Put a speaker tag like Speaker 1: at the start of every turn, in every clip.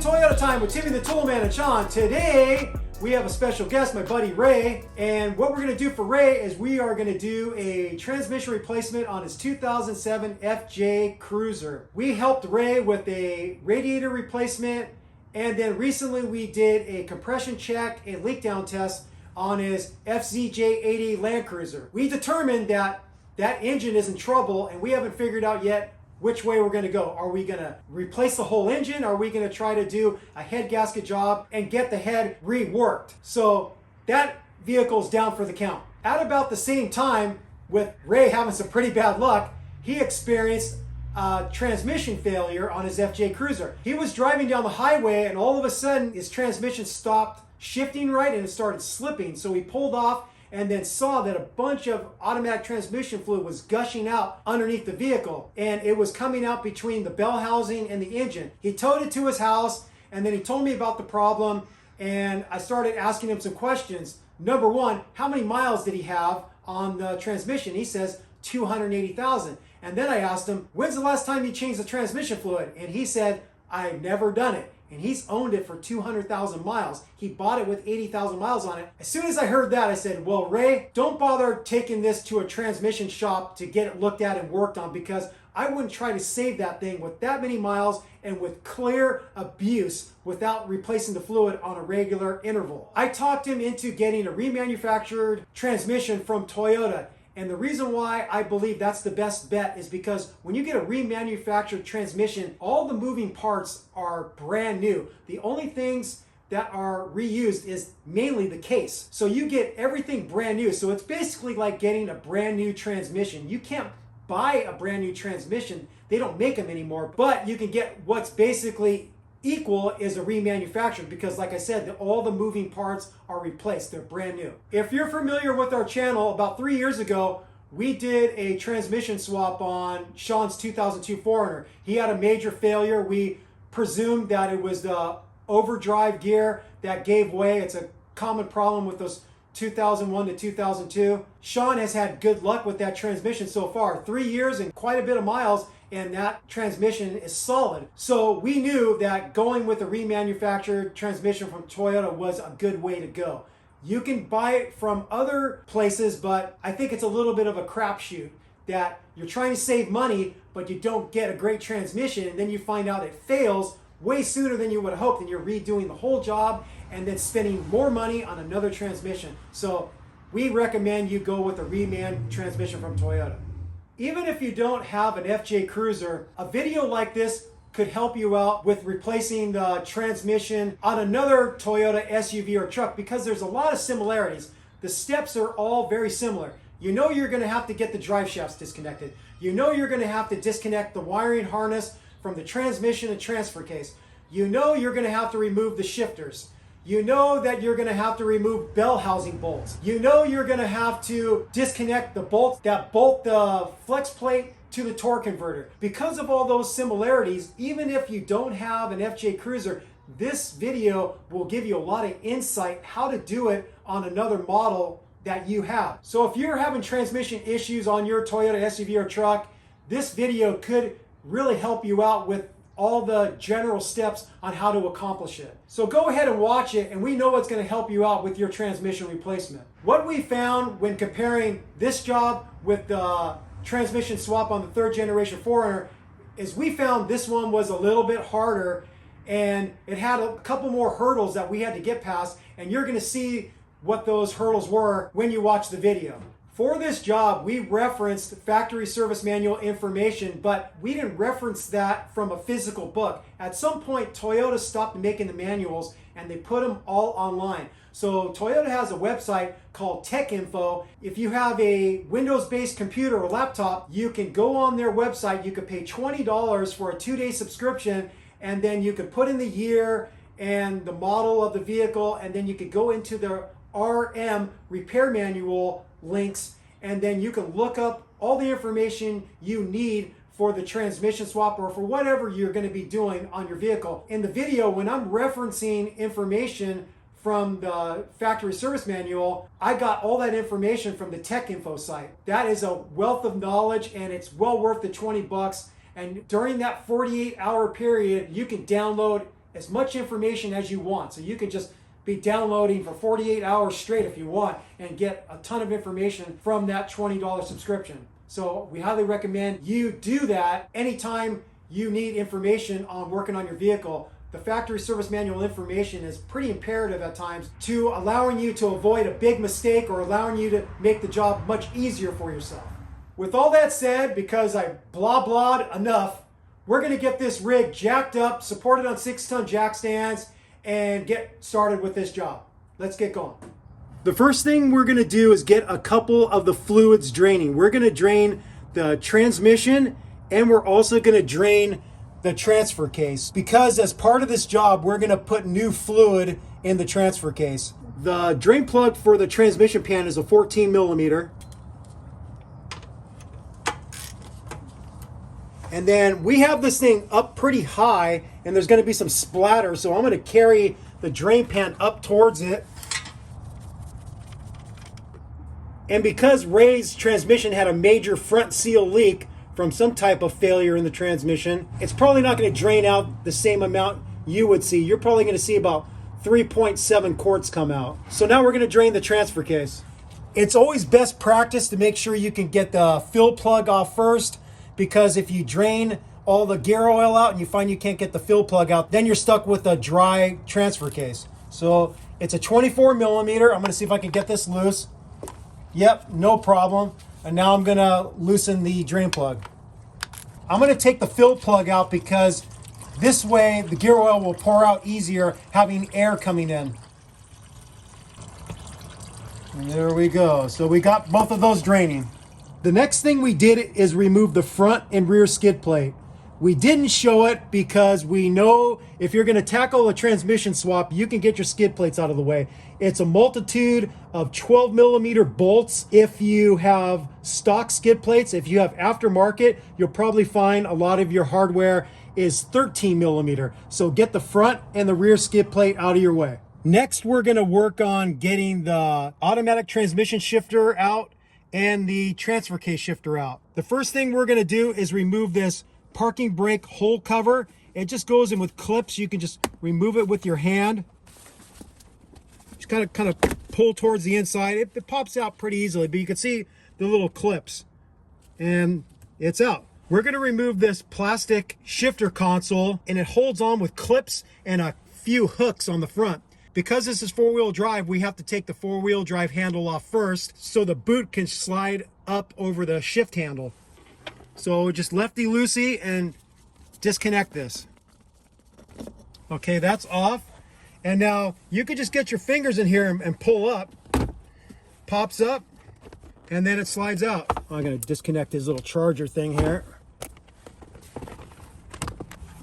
Speaker 1: Toyota Time with Timmy the Toolman and Sean. Today we have a special guest, my buddy Ray, and what we're going to do for Ray is we are going to do a transmission replacement on his 2007 FJ Cruiser. We helped Ray with a radiator replacement, and then recently we did a compression check and leak down test on his FZJ80 Land Cruiser. We determined that that engine is in trouble, and we haven't figured out yet which way we're going to go. Are we going to replace the whole engine? Are we going to try to do a head gasket job and get the head reworked? So that vehicle's down for the count. At about the same time, with Ray having some pretty bad luck, he experienced a transmission failure on his FJ Cruiser. He was driving down the highway and all of a sudden his transmission stopped shifting right and it started slipping. So he pulled off and then saw that a bunch of automatic transmission fluid was gushing out underneath the vehicle, and it was coming out between the bell housing and the engine. He towed it to his house, and then he told me about the problem, and I started asking him some questions. Number one, how many miles did he have on the transmission? He says 280,000. And then I asked him, when's the last time you changed the transmission fluid? And he said, I've never done it. And he's owned it for 200,000 miles. He bought it with 80,000 miles on it. As soon as I heard that, I said, well, Ray, don't bother taking this to a transmission shop to get it looked at and worked on, because I wouldn't try to save that thing with that many miles and with clear abuse without replacing the fluid on a regular interval. I talked him into getting a remanufactured transmission from Toyota. And the reason why I believe that's the best bet is because when you get a remanufactured transmission, all the moving parts are brand new. The only things that are reused is mainly the case. So you get everything brand new. So it's basically like getting a brand new transmission. You can't buy a brand new transmission. They don't make them anymore, but you can get what's basically equal is a remanufactured, because like I said, all the moving parts are replaced. They're brand new. If you're familiar with our channel, about 3 years ago, we did a transmission swap on Sean's 2002 4Runner. He had a major failure. We presumed that it was the overdrive gear that gave way. It's a common problem with those 2001 to 2002. Sean has had good luck with that transmission so far. 3 years and quite a bit of miles, and that transmission is solid. So we knew that going with a remanufactured transmission from Toyota was a good way to go. You can buy it from other places, but I think it's a little bit of a crapshoot that you're trying to save money, but you don't get a great transmission, and then you find out it fails way sooner than you would have hoped, and you're redoing the whole job and then spending more money on another transmission. So we recommend you go with a reman transmission from Toyota. Even if you don't have an FJ Cruiser, a video like this could help you out with replacing the transmission on another Toyota SUV or truck, because there's a lot of similarities. The steps are all very similar. You know you're going to have to get the drive shafts disconnected. You know you're going to have to disconnect the wiring harness from the transmission and transfer case. You know you're going to have to remove the shifters. You know that you're going to have to remove bell housing bolts. You know you're going to have to disconnect the bolts that bolt the flex plate to the torque converter. Because of all those similarities, even if you don't have an FJ Cruiser, this video will give you a lot of insight how to do it on another model that you have. So if you're having transmission issues on your Toyota SUV or truck, this video could really help you out with all the general steps on how to accomplish it. So go ahead and watch it, and we know what's going to help you out with your transmission replacement. What we found when comparing this job with the transmission swap on the 3rd generation 4Runner is we found this one was a little bit harder, and it had a couple more hurdles that we had to get past, and you're going to see what those hurdles were when you watch the video. For this job, we referenced factory service manual information, but we didn't reference that from a physical book. At some point, Toyota stopped making the manuals and they put them all online. So Toyota has a website called Tech Info. If you have a Windows-based computer or laptop, you can go on their website. You could pay $20 for a 2-day subscription, and then you could put in the year and the model of the vehicle, and then you could go into the RM repair manual links, and then you can look up all the information you need for the transmission swap or for whatever you're going to be doing on your vehicle. In the video, when I'm referencing information from the factory service manual, I got all that information from the Tech Info site. That is a wealth of knowledge, and it's well worth the $20. And during that 48-hour period, you can download as much information as you want. So you can just be downloading for 48 hours straight if you want and get a ton of information from that $20 subscription. So we highly recommend you do that anytime you need information on working on your vehicle. The factory service manual information is pretty imperative at times to allowing you to avoid a big mistake or allowing you to make the job much easier for yourself. With all that said, because I blah-blahed enough, we're going to get this rig jacked up, supported on 6-ton jack stands, and get started with this job. Let's get going. The first thing we're going to do is get a couple of the fluids draining. We're going to drain the transmission, and we're also going to drain the transfer case, because as part of this job we're going to put new fluid in the transfer case. The drain plug for the transmission pan is a 14 millimeter. And then we have this thing up pretty high and there's going to be some splatter, so I'm going to carry the drain pan up towards it. And because Ray's transmission had a major front seal leak from some type of failure in the transmission, it's probably not going to drain out the same amount you would see. You're probably going to see about 3.7 quarts come out. So now we're going to drain the transfer case. It's always best practice to make sure you can get the fill plug off first, because if you drain all the gear oil out and you find you can't get the fill plug out, then you're stuck with a dry transfer case. So it's a 24 millimeter. I'm going to see if I can get this loose. Yep, no problem. And now I'm going to loosen the drain plug. I'm going to take the fill plug out because this way the gear oil will pour out easier having air coming in. And there we go. So we got both of those draining. The next thing we did is remove the front and rear skid plate. We didn't show it because we know if you're going to tackle a transmission swap, you can get your skid plates out of the way. It's a multitude of 12 millimeter bolts. If you have stock skid plates, if you have aftermarket, you'll probably find a lot of your hardware is 13 millimeter. So get the front and the rear skid plate out of your way. Next, we're going to work on getting the automatic transmission shifter out and the transfer case shifter out. The first thing we're going to do is remove this parking brake hole cover. It just goes in with clips. You can just remove it with your hand. Just kind of pull towards the inside. It pops out pretty easily, but you can see the little clips and it's out. We're going to remove this plastic shifter console, and it holds on with clips and a few hooks on the front. Because this is four-wheel drive, we have to take the four-wheel drive handle off first so the boot can slide up over the shift handle. So just lefty-loosey and disconnect this. Okay, that's off. And now you can just get your fingers in here and pull up. Pops up, and then it slides out. I'm going to disconnect his little charger thing here.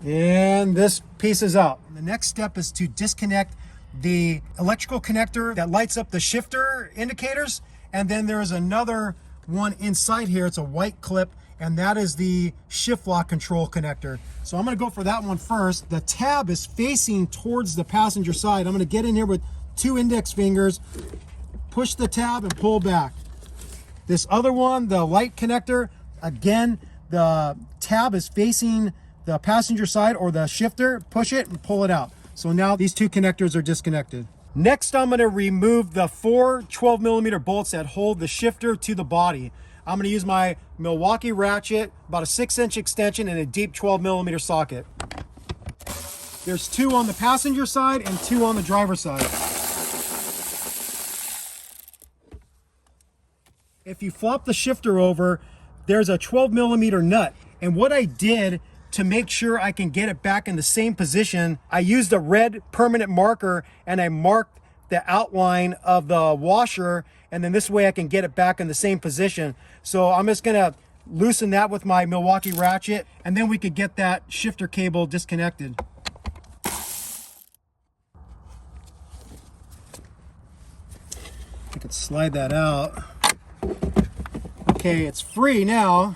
Speaker 1: And this piece is out. The next step is to disconnect the electrical connector that lights up the shifter indicators. And then there's another one inside here. It's a white clip, and that is the shift lock control connector. So I'm going to go for that one first. The tab is facing towards the passenger side. I'm going to get in here with 2 index fingers, push the tab and pull back. This other one, the light connector, again, the tab is facing the passenger side or the shifter. Push it and pull it out. So now these 2 connectors are disconnected. Next, I'm going to remove the 4 12 millimeter bolts that hold the shifter to the body. I'm going to use my Milwaukee Ratchet, about a 6-inch extension and a deep 12 millimeter socket. There's 2 on the passenger side and 2 on the driver's side. If you flop the shifter over, there's a 12 millimeter nut. And what I did to make sure I can get it back in the same position, I used a red permanent marker and I marked the outline of the washer, and then this way I can get it back in the same position. So I'm just gonna loosen that with my Milwaukee Ratchet, and then we could get that shifter cable disconnected. I could slide that out. Okay, it's free now.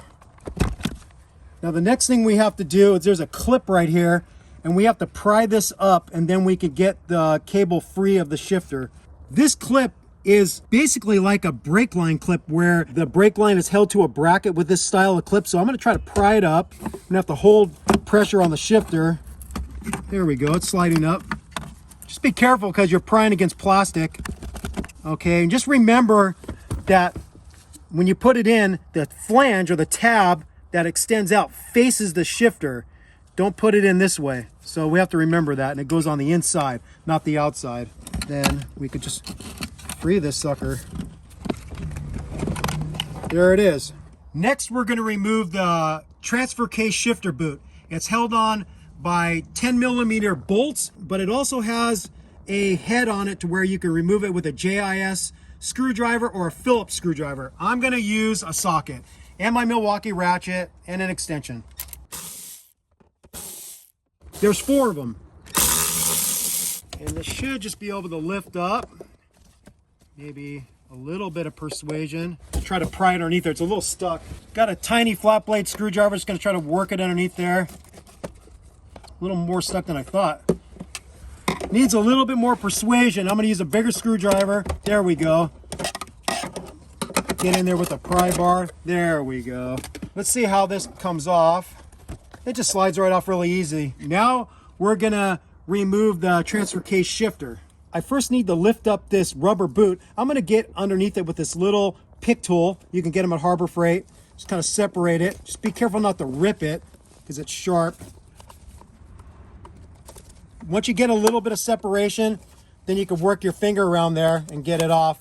Speaker 1: Now the next thing we have to do is there's a clip right here, and we have to pry this up, and then we could get the cable free of the shifter. This clip is basically like a brake line clip where the brake line is held to a bracket with this style of clip. So I'm going to try to pry it up. I'm going to have to hold pressure on the shifter. There we go, it's sliding up. Just be careful because you're prying against plastic. Okay, and just remember that when you put it in, the flange or the tab that extends out faces the shifter. Don't put it in this way. So we have to remember that, and it goes on the inside, not the outside. Then we could just free this sucker. There it is. Next, we're going to remove the transfer case shifter boot. It's held on by 10mm bolts, but it also has a head on it to where you can remove it with a JIS screwdriver or a Phillips screwdriver. I'm going to use a socket and my Milwaukee ratchet and an extension. There's 4 of them. And this should just be able to lift up. Maybe a little bit of persuasion. Try to pry it underneath there. It's a little stuck. Got a tiny flat blade screwdriver. Just going to try to work it underneath there. A little more stuck than I thought. Needs a little bit more persuasion. I'm going to use a bigger screwdriver. There we go. Get in there with a pry bar. There we go. Let's see how this comes off. It just slides right off really easy. Now we're going to remove the transfer case shifter. I first need to lift up this rubber boot. I'm going to get underneath it with this little pick tool. You can get them at Harbor Freight. Just kind of separate it. Just be careful not to rip it because it's sharp. Once you get a little bit of separation, then you can work your finger around there and get it off.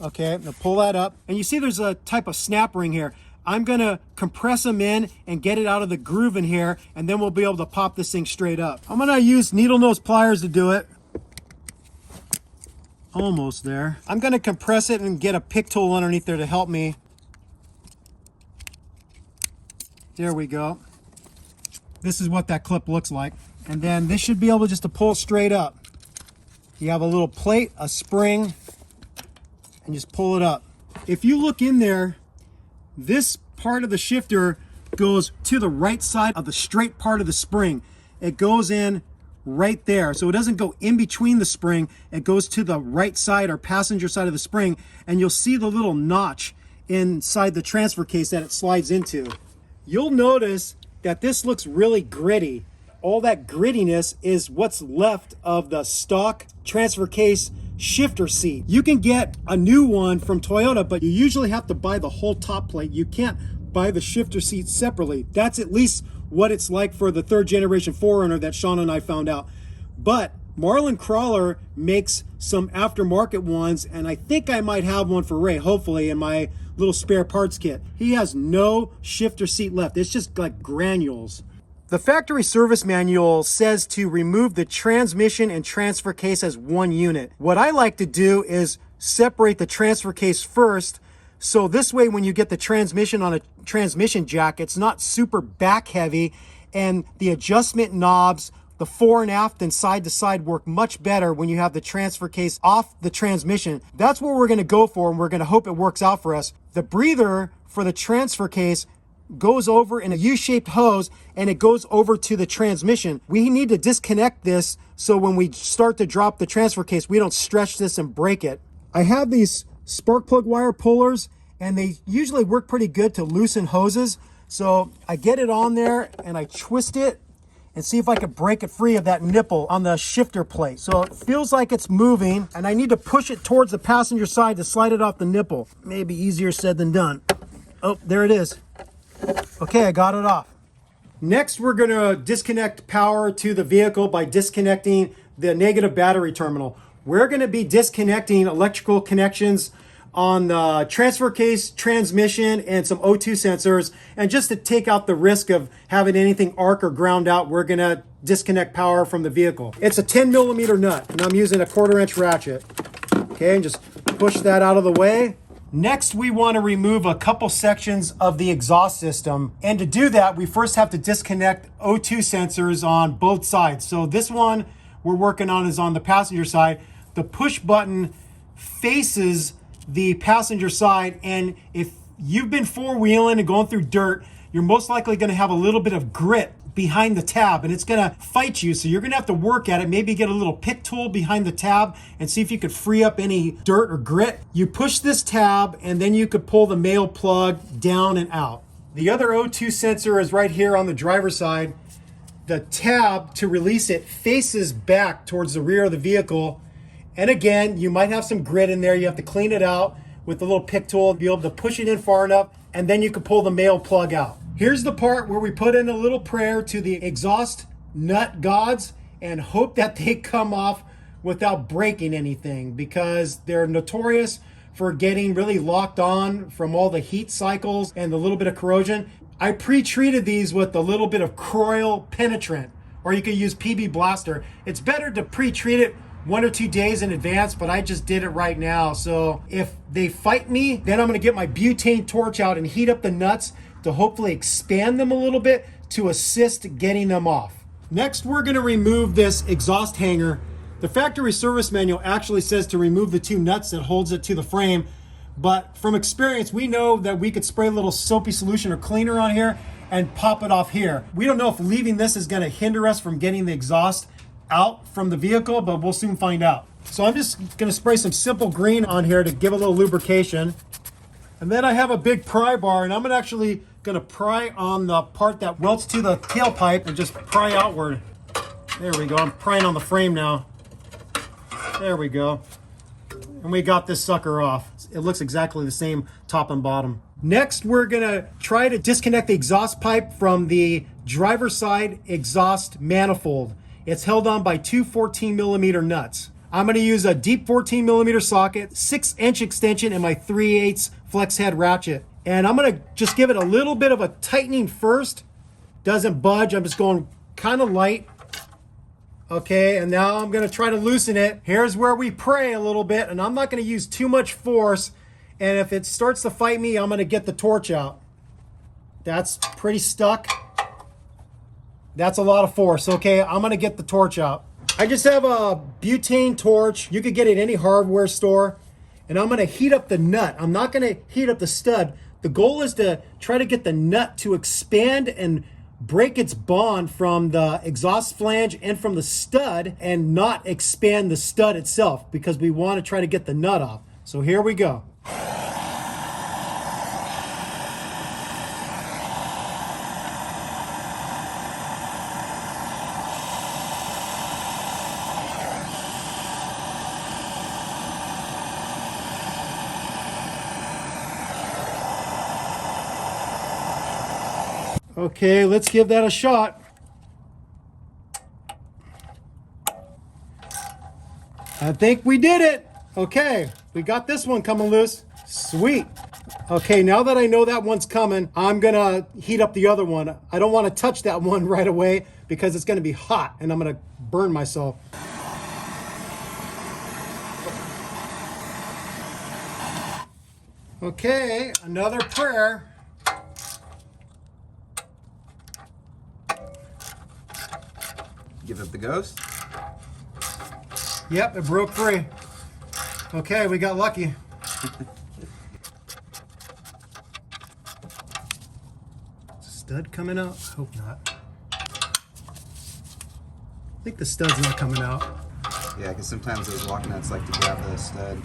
Speaker 1: Okay, now pull that up. And you see there's a type of snap ring here. I'm gonna compress them in and get it out of the groove in here, and then we'll be able to pop this thing straight up. I'm gonna use needle nose pliers to do it. Almost there. I'm gonna compress it and get a pick tool underneath there to help me. There we go. This is what that clip looks like. And then this should be able just to pull straight up. You have a little plate, a spring, and just pull it up. If you look in there, this part of the shifter goes to the right side of the straight part of the spring. It goes in right there. So it doesn't go in between the spring. It goes to the right side or passenger side of the spring, and you'll see the little notch inside the transfer case that it slides into. You'll notice that this looks really gritty. All that grittiness is what's left of the stock transfer case shifter seat. You can get a new one from Toyota, but you usually have to buy the whole top plate. You can't buy the shifter seat separately. That's at least what it's like for the 3rd generation 4Runner that Sean and I found out. But Marlin Crawler makes some aftermarket ones, and I think I might have one for Ray, hopefully, in my little spare parts kit. He has no shifter seat left. It's just like granules. The factory service manual says to remove the transmission and transfer case as one unit. What I like to do is separate the transfer case first, so this way when you get the transmission on a transmission jack, it's not super back heavy, and the adjustment knobs, the fore and aft and side to side, work much better when you have the transfer case off the transmission. That's what we're going to go for, and we're going to hope it works out for us. The breather for the transfer case goes over in a U-shaped hose, and it goes over to the transmission. We need to disconnect this so when we start to drop the transfer case, we don't stretch this and break it. I have these spark plug wire pullers, and they usually work pretty good to loosen hoses. So I get it on there and I twist it and see if I can break it free of that nipple on the shifter plate. So it feels like it's moving, and I need to push it towards the passenger side to slide it off the nipple. Maybe easier said than done. Oh, there it is. Okay, I got it off. Next, we're going to disconnect power to the vehicle by disconnecting the negative battery terminal. We're going to be disconnecting electrical connections on the transfer case, transmission, and some O2 sensors. And just to take out the risk of having anything arc or ground out, we're going to disconnect power from the vehicle. It's a 10mm nut, and I'm using a 1/4" ratchet. Okay, and just push that out of the way. Next, we want to remove a couple sections of the exhaust system. And to do that, we first have to disconnect O2 sensors on both sides. So this one we're working on is on the passenger side. The push button faces the passenger side. And if you've been four-wheeling and going through dirt, you're most likely going to have a little bit of grit behind the tab, and it's going to fight you. So you're going to have to work at it, maybe get a little pick tool behind the tab and see if you could free up any dirt or grit. You push this tab, and then you could pull the male plug down and out. The other O2 sensor is right here on the driver's side. the tab to release it faces back towards the rear of the vehicle. And again, you might have some grit in there. You have to clean it out with the little pick tool, be able to push it in far enough, and then you can pull the male plug out. Here's the part where we put in a little prayer to the exhaust nut gods and hope that they come off without breaking anything, because they're notorious for getting really locked on from all the heat cycles and the little bit of corrosion. I pre-treated these with a little bit of Croil penetrant, or you could use PB Blaster. It's better to pre-treat it 1 or 2 days in advance, but I just did it right now. So if they fight me, then I'm gonna get my butane torch out and heat up the nuts to hopefully expand them a little bit to assist getting them off. Next, we're gonna remove this exhaust hanger. The factory service manual actually says to remove the 2 nuts that holds it to the frame, but from experience, we know that we could spray a little soapy solution or cleaner on here and pop it off here. We don't know if leaving this is gonna hinder us from getting the exhaust out from the vehicle, but we'll soon find out. So I'm just gonna spray some simple green on here to give a little lubrication. And then I have a big pry bar, and I'm actually gonna pry on the part that welts to the tailpipe and just pry outward. There we go, I'm prying on the frame now. There we go. And we got this sucker off. It looks exactly the same top and bottom. Next, we're gonna try to disconnect the exhaust pipe from the driver's side exhaust manifold. It's held on by 2 14mm nuts. I'm gonna use a deep 14mm socket, 6-inch extension, and my 3/8 flex head ratchet. And I'm gonna just give it a little bit of a tightening first. Doesn't budge, I'm just going kind of light. Okay, and now I'm gonna try to loosen it. Here's where we pray a little bit, and I'm not gonna use too much force. And if it starts to fight me, I'm gonna get the torch out. That's pretty stuck. That's a lot of force. Okay, I'm gonna get the torch out. I just have a butane torch. You could get it at any hardware store. And I'm gonna heat up the nut. I'm not gonna heat up the stud. The goal is to try to get the nut to expand and break its bond from the exhaust flange and from the stud, and not expand the stud itself, because we want to try to get the nut off. So here we go. Okay, let's give that a shot. I think we did it. Okay, we got this one coming loose. Sweet. Okay, now that I know that one's coming, I'm gonna heat up the other one. I don't want to touch that one right away because it's gonna be hot and I'm gonna burn myself. Okay, another prayer.
Speaker 2: Give it the ghost.
Speaker 1: Yep, it broke free. Okay, we got lucky. Stud coming out? Hope not. I think the stud's not coming out.
Speaker 2: Yeah, because sometimes those lock nuts like to grab the stud.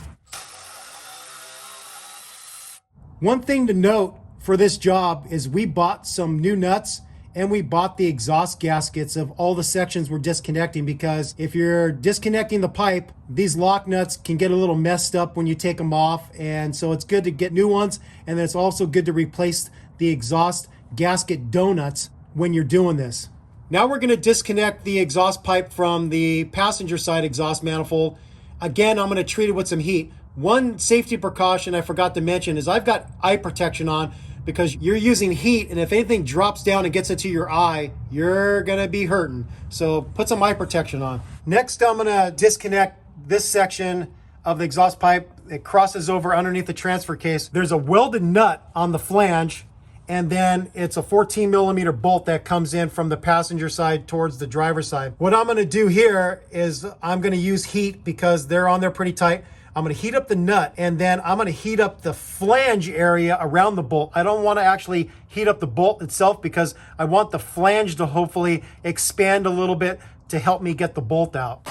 Speaker 1: One thing to note for this job is we bought some new nuts, and we bought the exhaust gaskets of all the sections we're disconnecting, because if you're disconnecting the pipe, these lock nuts can get a little messed up when you take them off. And so it's good to get new ones. And then it's also good to replace the exhaust gasket donuts when you're doing this. Now we're going to disconnect the exhaust pipe from the passenger side exhaust manifold. Again, I'm going to treat it with some heat. One safety precaution I forgot to mention is I've got eye protection on, because you're using heat, and if anything drops down and gets into your eye, you're gonna be hurting. So put some eye protection on. Next, I'm gonna disconnect this section of the exhaust pipe. It crosses over underneath the transfer case. There's a welded nut on the flange, and then it's a 14mm bolt that comes in from the passenger side towards the driver's side. What I'm gonna do here is I'm gonna use heat because they're on there pretty tight. I'm gonna heat up the nut, and then I'm gonna heat up the flange area around the bolt. I don't wanna actually heat up the bolt itself because I want the flange to hopefully expand a little bit to help me get the bolt out.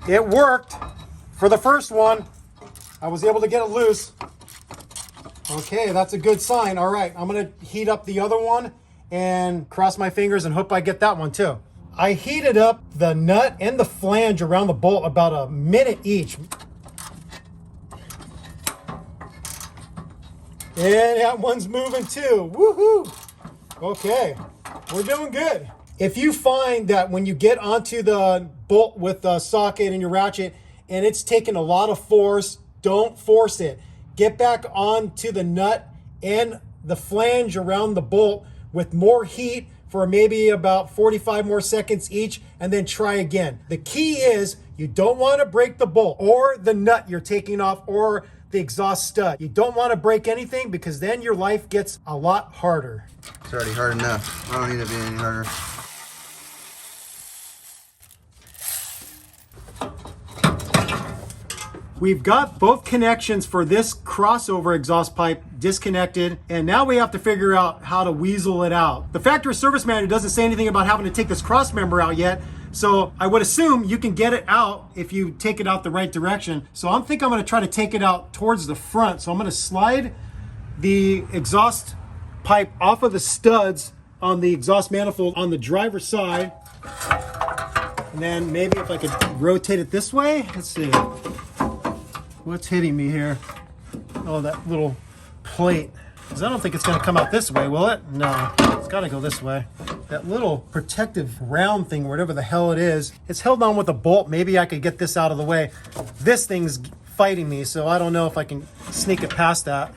Speaker 1: It worked. For the first one, I was able to get it loose. Okay, that's a good sign. All right, I'm gonna heat up the other one, and cross my fingers and hope I get that one too. I heated up the nut and the flange around the bolt about a minute each. And that one's moving too. Woohoo! Okay, we're doing good. If you find that when you get onto the bolt with the socket and your ratchet and it's taking a lot of force, don't force it. Get back onto the nut and the flange around the bolt with more heat for maybe about 45 more seconds each, and then try again. The key is you don't want to break the bolt or the nut you're taking off or the exhaust stud. You don't want to break anything because then your life gets a lot harder.
Speaker 2: It's already hard enough. I don't need it to be any harder.
Speaker 1: We've got both connections for this crossover exhaust pipe disconnected, and now we have to figure out how to weasel it out. The factory service manual doesn't say anything about having to take this cross member out yet, so I would assume you can get it out if you take it out the right direction. So I'm going to try to take it out towards the front. So I'm going to slide the exhaust pipe off of the studs on the exhaust manifold on the driver's side, and then maybe if I could rotate it this way. Let's see. What's hitting me here? Oh, that little plate. Because I don't think it's going to come out this way, will it? No, it's got to go this way. That little protective round thing, whatever the hell it is, it's held on with a bolt. Maybe I could get this out of the way. This thing's fighting me, so I don't know if I can sneak it past that.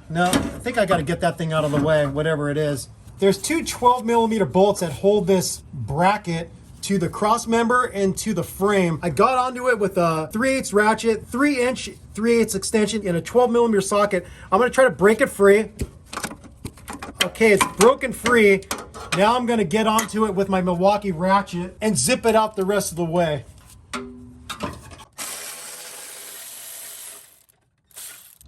Speaker 1: No, I think I got to get that thing out of the way, whatever it is. There's two 12mm bolts that hold this bracket to the cross member and to the frame. I got onto it with a 3/8 ratchet, 3-inch 3/8 extension in a 12mm socket. I'm gonna try to break it free. Okay, it's broken free. Now I'm gonna get onto it with my Milwaukee ratchet and zip it out the rest of the way.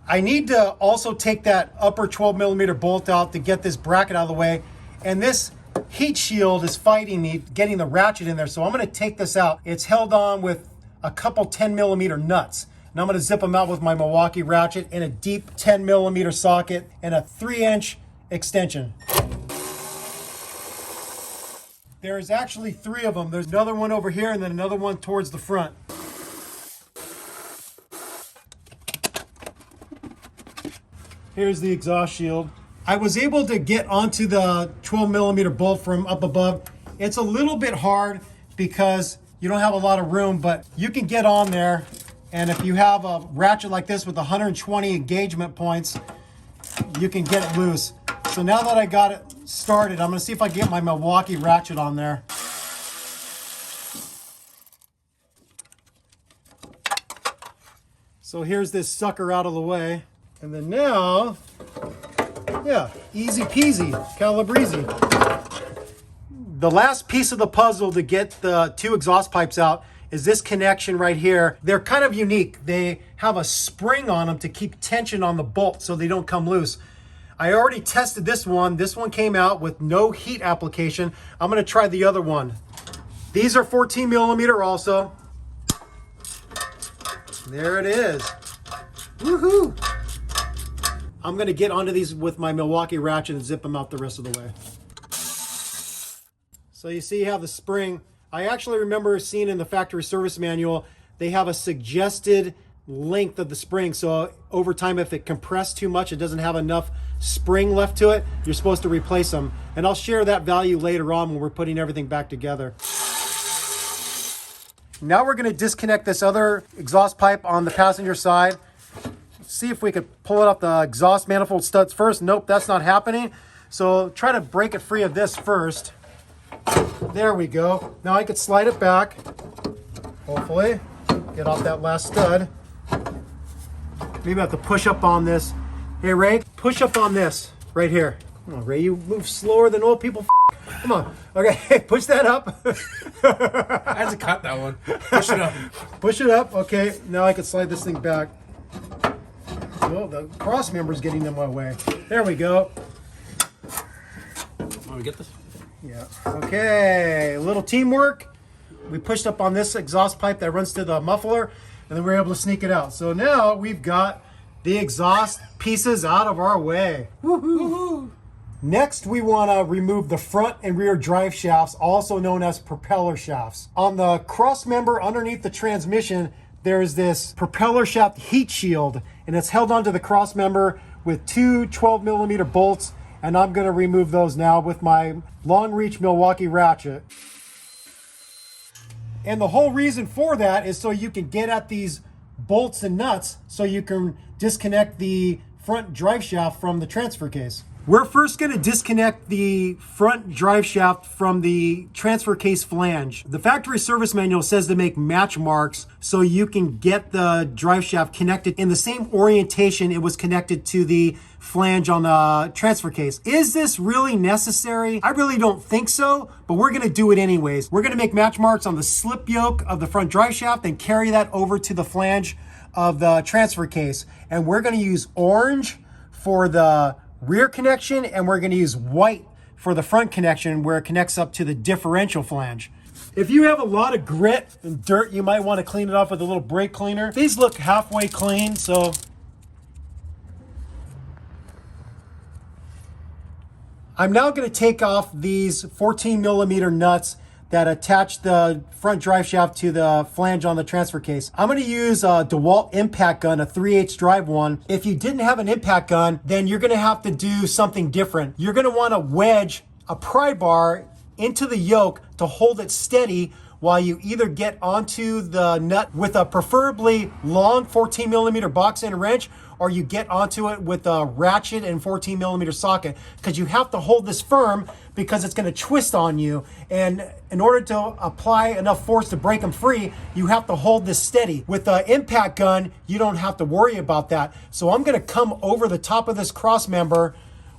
Speaker 1: I need to also take that upper 12mm bolt out to get this bracket out of the way. And this heat shield is fighting me getting the ratchet in there, so I'm going to take this out. It's held on with a couple 10mm nuts, and I'm going to zip them out with my Milwaukee ratchet in a deep 10mm socket and a 3-inch extension. There's actually 3 of them. There's another one over here and then another one towards the front. Here's the exhaust shield. I was able to get onto the 12mm bolt from up above. It's a little bit hard because you don't have a lot of room, but you can get on there. And if you have a ratchet like this with 120 engagement points, you can get it loose. So now that I got it started, I'm gonna see if I can get my Milwaukee ratchet on there. So here's this sucker out of the way. And then now, yeah, easy peasy, calabrese. The last piece of the puzzle to get the 2 exhaust pipes out is this connection right here. They're kind of unique. They have a spring on them to keep tension on the bolt so they don't come loose. I already tested this one. This one came out with no heat application. I'm gonna try the other one. These are 14mm also. There it is. Woohoo! I'm going to get onto these with my Milwaukee ratchet and zip them out the rest of the way. So you see how the spring, I actually remember seeing in the factory service manual, they have a suggested length of the spring. So over time, if it compressed too much, it doesn't have enough spring left to it, you're supposed to replace them. And I'll share that value later on when we're putting everything back together. Now we're going to disconnect this other exhaust pipe on the passenger side. See if we could pull it off the exhaust manifold studs first. Nope, that's not happening. So try to break it free of this first. There we go. Now I could slide it back. Hopefully. Get off that last stud. Maybe I have to push up on this. Hey Ray, push up on this right here. Come on, Ray, you move slower than old people. Come on. Okay, push that up.
Speaker 3: I had to cut that one. Push it up.
Speaker 1: Push it up. Okay, now I can slide this thing back. Oh, the cross member's getting in my way. There we go.
Speaker 3: Want to get this?
Speaker 1: Yeah. Okay, a little teamwork. We pushed up on this exhaust pipe that runs to the muffler, and then we were able to sneak it out. So now we've got the exhaust pieces out of our way. Woohoo! Next, we want to remove the front and rear drive shafts, also known as propeller shafts. On the cross member underneath the transmission, there's this propeller shaft heat shield, and it's held onto the cross member with two 12mm bolts, and I'm going to remove those now with my long reach Milwaukee ratchet. And the whole reason for that is so you can get at these bolts and nuts so you can disconnect the front drive shaft from the transfer case. We're first going to disconnect the front drive shaft from the transfer case flange. The factory service manual says to make match marks so you can get the drive shaft connected in the same orientation it was connected to the flange on the transfer case. Is this really necessary? I really don't think so, but we're going to do it anyways. We're going to make match marks on the slip yoke of the front drive shaft and carry that over to the flange of the transfer case. And we're going to use orange for the rear connection, and we're going to use white for the front connection where it connects up to the differential flange. If you have a lot of grit and dirt, you might want to clean it off with a little brake cleaner. These look halfway clean, so I'm now going to take off these 14mm nuts that attach the front drive shaft to the flange on the transfer case. I'm going to use a DeWalt impact gun, a 3/8 drive one. If you didn't have an impact gun, then you're going to have to do something different. You're going to want to wedge a pry bar into the yoke to hold it steady while you either get onto the nut with a preferably long 14mm box end wrench, or you get onto it with a ratchet and 14mm socket, because you have to hold this firm because it's going to twist on you. And in order to apply enough force to break them free, you have to hold this steady. With the impact gun, you don't have to worry about that. So I'm going to come over the top of this cross member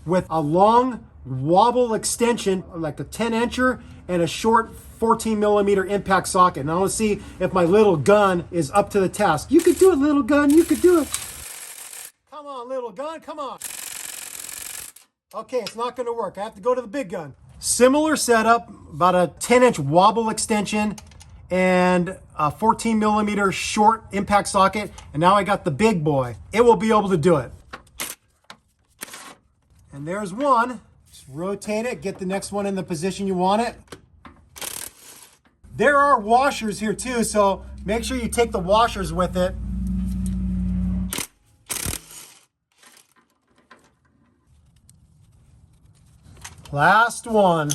Speaker 1: with a long wobble extension, like a 10-incher, and a short 14mm impact socket. And I want to see if my little gun is up to the task. You could do it, little gun. You could do it. Come on, little gun. Come on. Okay, it's not going to work. I have to go to the big gun. Similar setup, about a 10-inch wobble extension and a 14mm short impact socket. And now I got the big boy. It will be able to do it. And there's one. Just rotate it, get the next one in the position you want it. There are washers here too, so make sure you take the washers with it. Last one.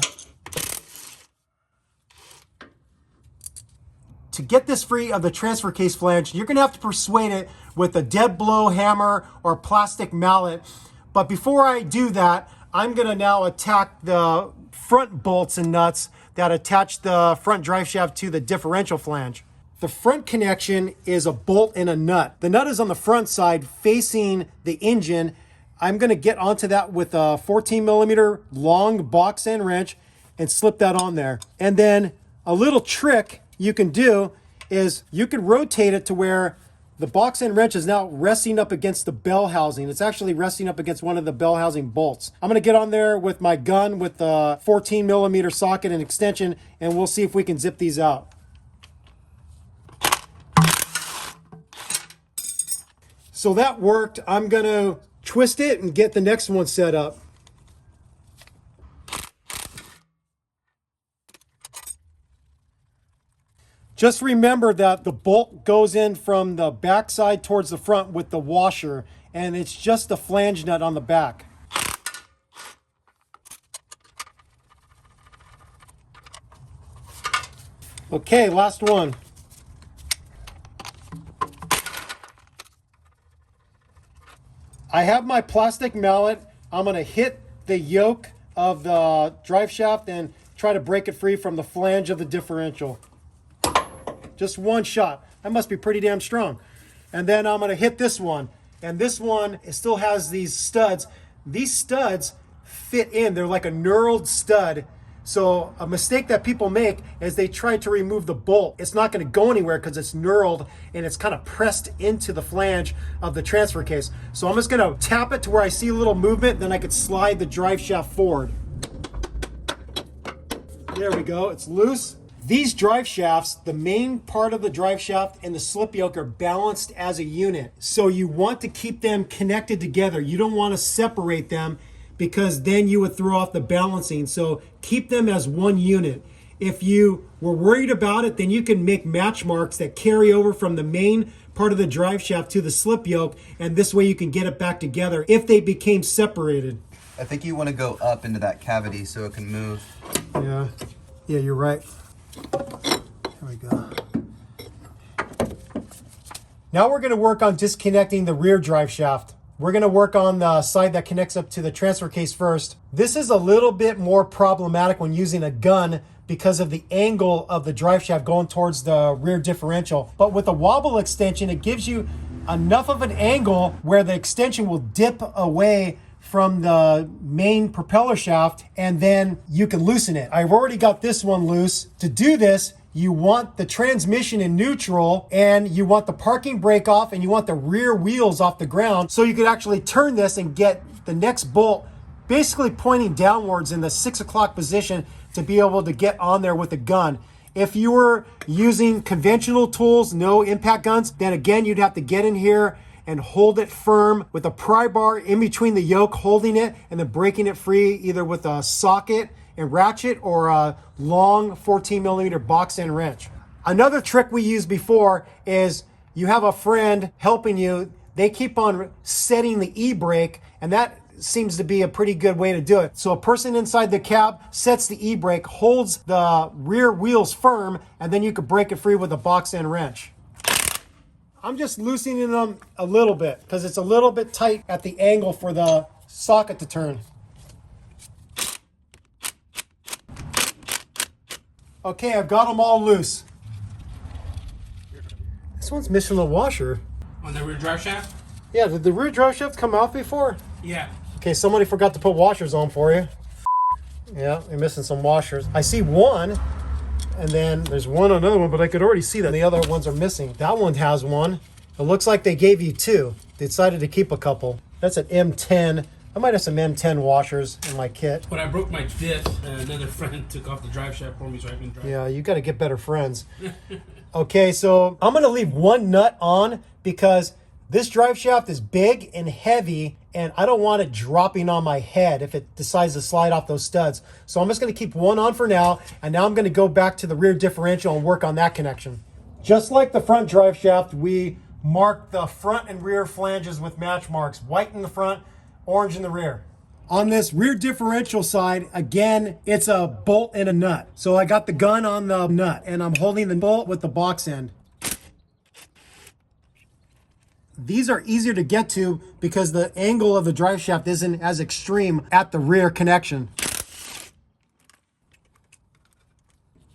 Speaker 1: To get this free of the transfer case flange, you're going to have to persuade it with a dead blow hammer or plastic mallet. But before I do that, I'm going to now attack the front bolts and nuts that attach the front drive shaft to the differential flange. The front connection is a bolt and a nut. The nut is on the front side facing the engine. I'm going to get onto that with a 14mm long box end wrench and slip that on there. And then a little trick you can do is you can rotate it to where the box end wrench is now resting up against the bell housing. It's actually resting up against one of the bell housing bolts. I'm going to get on there with my gun with the 14mm socket and extension, and we'll see if we can zip these out. So that worked. I'm going to twist it and get the next one set up. Just remember that the bolt goes in from the back side towards the front with the washer, and it's just the flange nut on the back. Okay, last one. I have my plastic mallet. I'm going to hit the yoke of the drive shaft and try to break it free from the flange of the differential. Just one shot. That must be pretty damn strong. And then I'm going to hit this one. And this one, it still has these studs. These studs fit in. They're like a knurled stud. So a mistake that people make is they try to remove the bolt. It's not going to go anywhere because it's knurled and it's kind of pressed into the flange of the transfer case. So I'm just going to tap it to where I see a little movement. Then I could slide the drive shaft forward. There we go. It's loose. These drive shafts, the main part of the drive shaft and the slip yoke are balanced as a unit. So you want to keep them connected together. You don't want to separate them because then you would throw off the balancing. So keep them as one unit. If you were worried about it, then you can make match marks that carry over from the main part of the drive shaft to the slip yoke, and this way you can get it back together if they became separated.
Speaker 2: I think you want to go up into that cavity so it can move.
Speaker 1: Yeah, you're right. There we go. Now we're going to work on disconnecting the rear drive shaft. We're going to work on the side that connects up to the transfer case first. This is a little bit more problematic when using a gun because of the angle of the drive shaft going towards the rear differential. But with a wobble extension, it gives you enough of an angle where the extension will dip away from the main propeller shaft, and then you can loosen it. I've already got this one loose. To do this, you want the transmission in neutral, and you want the parking brake off, and you want the rear wheels off the ground, so you could actually turn this and get the next bolt basically pointing downwards in the 6 o'clock position to be able to get on there with the gun. If you were using conventional tools, no impact guns, then again, you'd have to get in here and hold it firm with a pry bar in between the yoke, holding it and then breaking it free either with a socket and ratchet or a long 14mm box end wrench. Another trick we used before is you have a friend helping you. They keep on setting the e-brake, and that seems to be a pretty good way to do it. So a person inside the cab sets the e-brake, holds the rear wheels firm, and then you could break it free with a box end wrench. I'm just loosening them a little bit because it's a little bit tight at the angle for the socket to turn. Okay, I've got them all loose. This one's missing a washer.
Speaker 3: On the rear drive shaft?
Speaker 1: Yeah, did the rear drive shaft come out before?
Speaker 3: Yeah.
Speaker 1: Okay, somebody forgot to put washers on for you. Yeah, you're missing some washers. I see one, and then there's one on another one, but I could already see that the other ones are missing. That one has one. It looks like they gave you two. They decided to keep a couple. That's an M10. I might have some M10 washers in my kit.
Speaker 3: When I broke my fifth, another friend took off the drive shaft for me so I can drive.
Speaker 1: Yeah, you got to get better friends. Okay, so I'm going to leave one nut on because this drive shaft is big and heavy, and I don't want it dropping on my head if it decides to slide off those studs. So I'm just going to keep one on for now, and now I'm going to go back to the rear differential and work on that connection. Just like the front drive shaft, we mark the front and rear flanges with match marks. White in the front, orange in the rear. On this rear differential side, again, it's a bolt and a nut. So I got the gun on the nut, and I'm holding the bolt with the box end. These are easier to get to because the angle of the drive shaft isn't as extreme at the rear connection.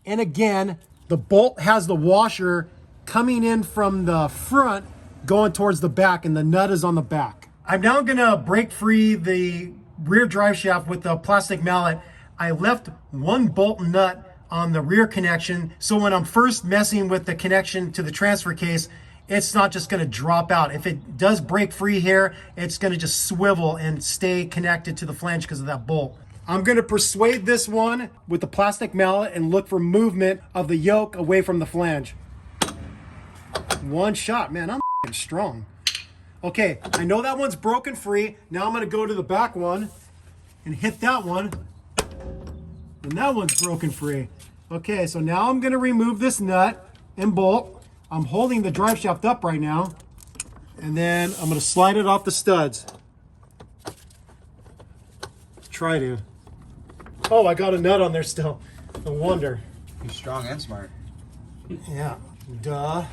Speaker 1: And again, the bolt has the washer coming in from the front, going towards the back, and the nut is on the back. I'm now gonna break free the rear drive shaft with the plastic mallet. I left one bolt and nut on the rear connection, so when I'm first messing with the connection to the transfer case, it's not just going to drop out. If it does break free here, it's going to just swivel and stay connected to the flange because of that bolt. I'm going to persuade this one with the plastic mallet and look for movement of the yoke away from the flange. One shot, man, I'm strong. Okay, I know that one's broken free. Now I'm going to go to the back one and hit that one. And that one's broken free. Okay, so now I'm going to remove this nut and bolt. I'm holding the drive shaft up right now, and then I'm going to slide it off the studs. Try to. Oh, I got a nut on there still. No wonder.
Speaker 2: You're strong and smart.
Speaker 1: Yeah, duh.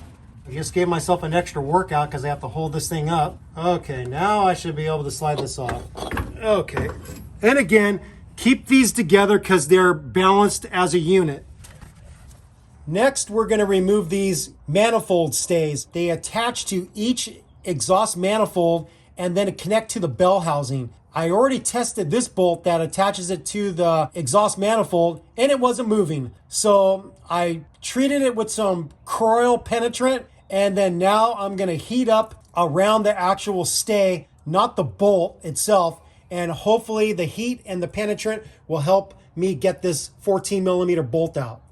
Speaker 1: I just gave myself an extra workout because I have to hold this thing up. Okay, now I should be able to slide this off. Okay. And again, keep these together because they're balanced as a unit. Next, we're going to remove these manifold stays. They attach to each exhaust manifold and then connect to the bell housing. I already tested this bolt that attaches it to the exhaust manifold and it wasn't moving. So I treated it with some Croil penetrant, and then now I'm going to heat up around the actual stay, not the bolt itself, and hopefully the heat and the penetrant will help me get this 14mm bolt out.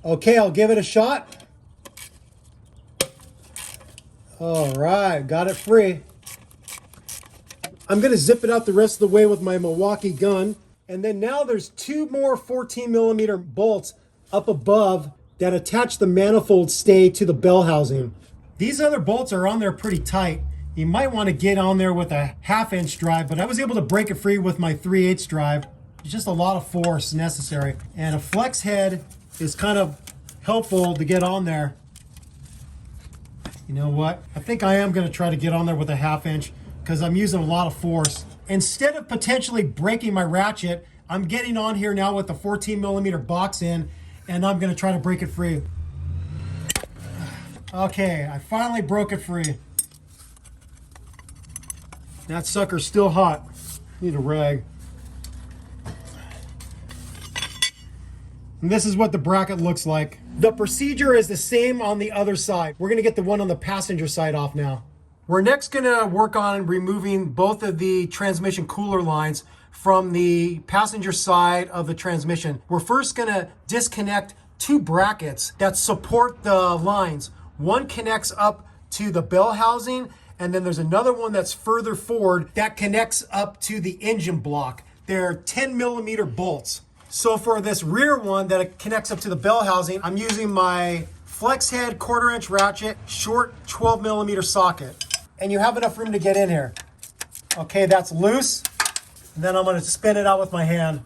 Speaker 1: Okay, I'll give it a shot. All right, got it free. I'm gonna zip it out the rest of the way with my Milwaukee gun. And then now there's 2 more 14mm bolts up above that attach the manifold stay to the bell housing. These other bolts are on there pretty tight. You might want to get on there with a 1/2" drive, but I was able to break it free with my 3/8 drive. It's just a lot of force necessary. And a flex head is kind of helpful to get on there. You know what? I think I am going to try to get on there with a 1/2" because I'm using a lot of force. Instead of potentially breaking my ratchet, I'm getting on here now with the 14mm box in, and I'm going to try to break it free. Okay, I finally broke it free. That sucker's still hot. Need a rag. And this is what the bracket looks like. The procedure is the same on the other side. We're gonna get the one on the passenger side off now. We're next gonna work on removing both of the transmission cooler lines from the passenger side of the transmission. We're first gonna disconnect 2 brackets that support the lines. One connects up to the bell housing, and then there's another one that's further forward that connects up to the engine block. They're 10mm bolts. So for this rear one that connects up to the bell housing, I'm using my flex head 1/4" ratchet, short 12mm socket. And you have enough room to get in here. Okay, that's loose. And then I'm gonna spin it out with my hand.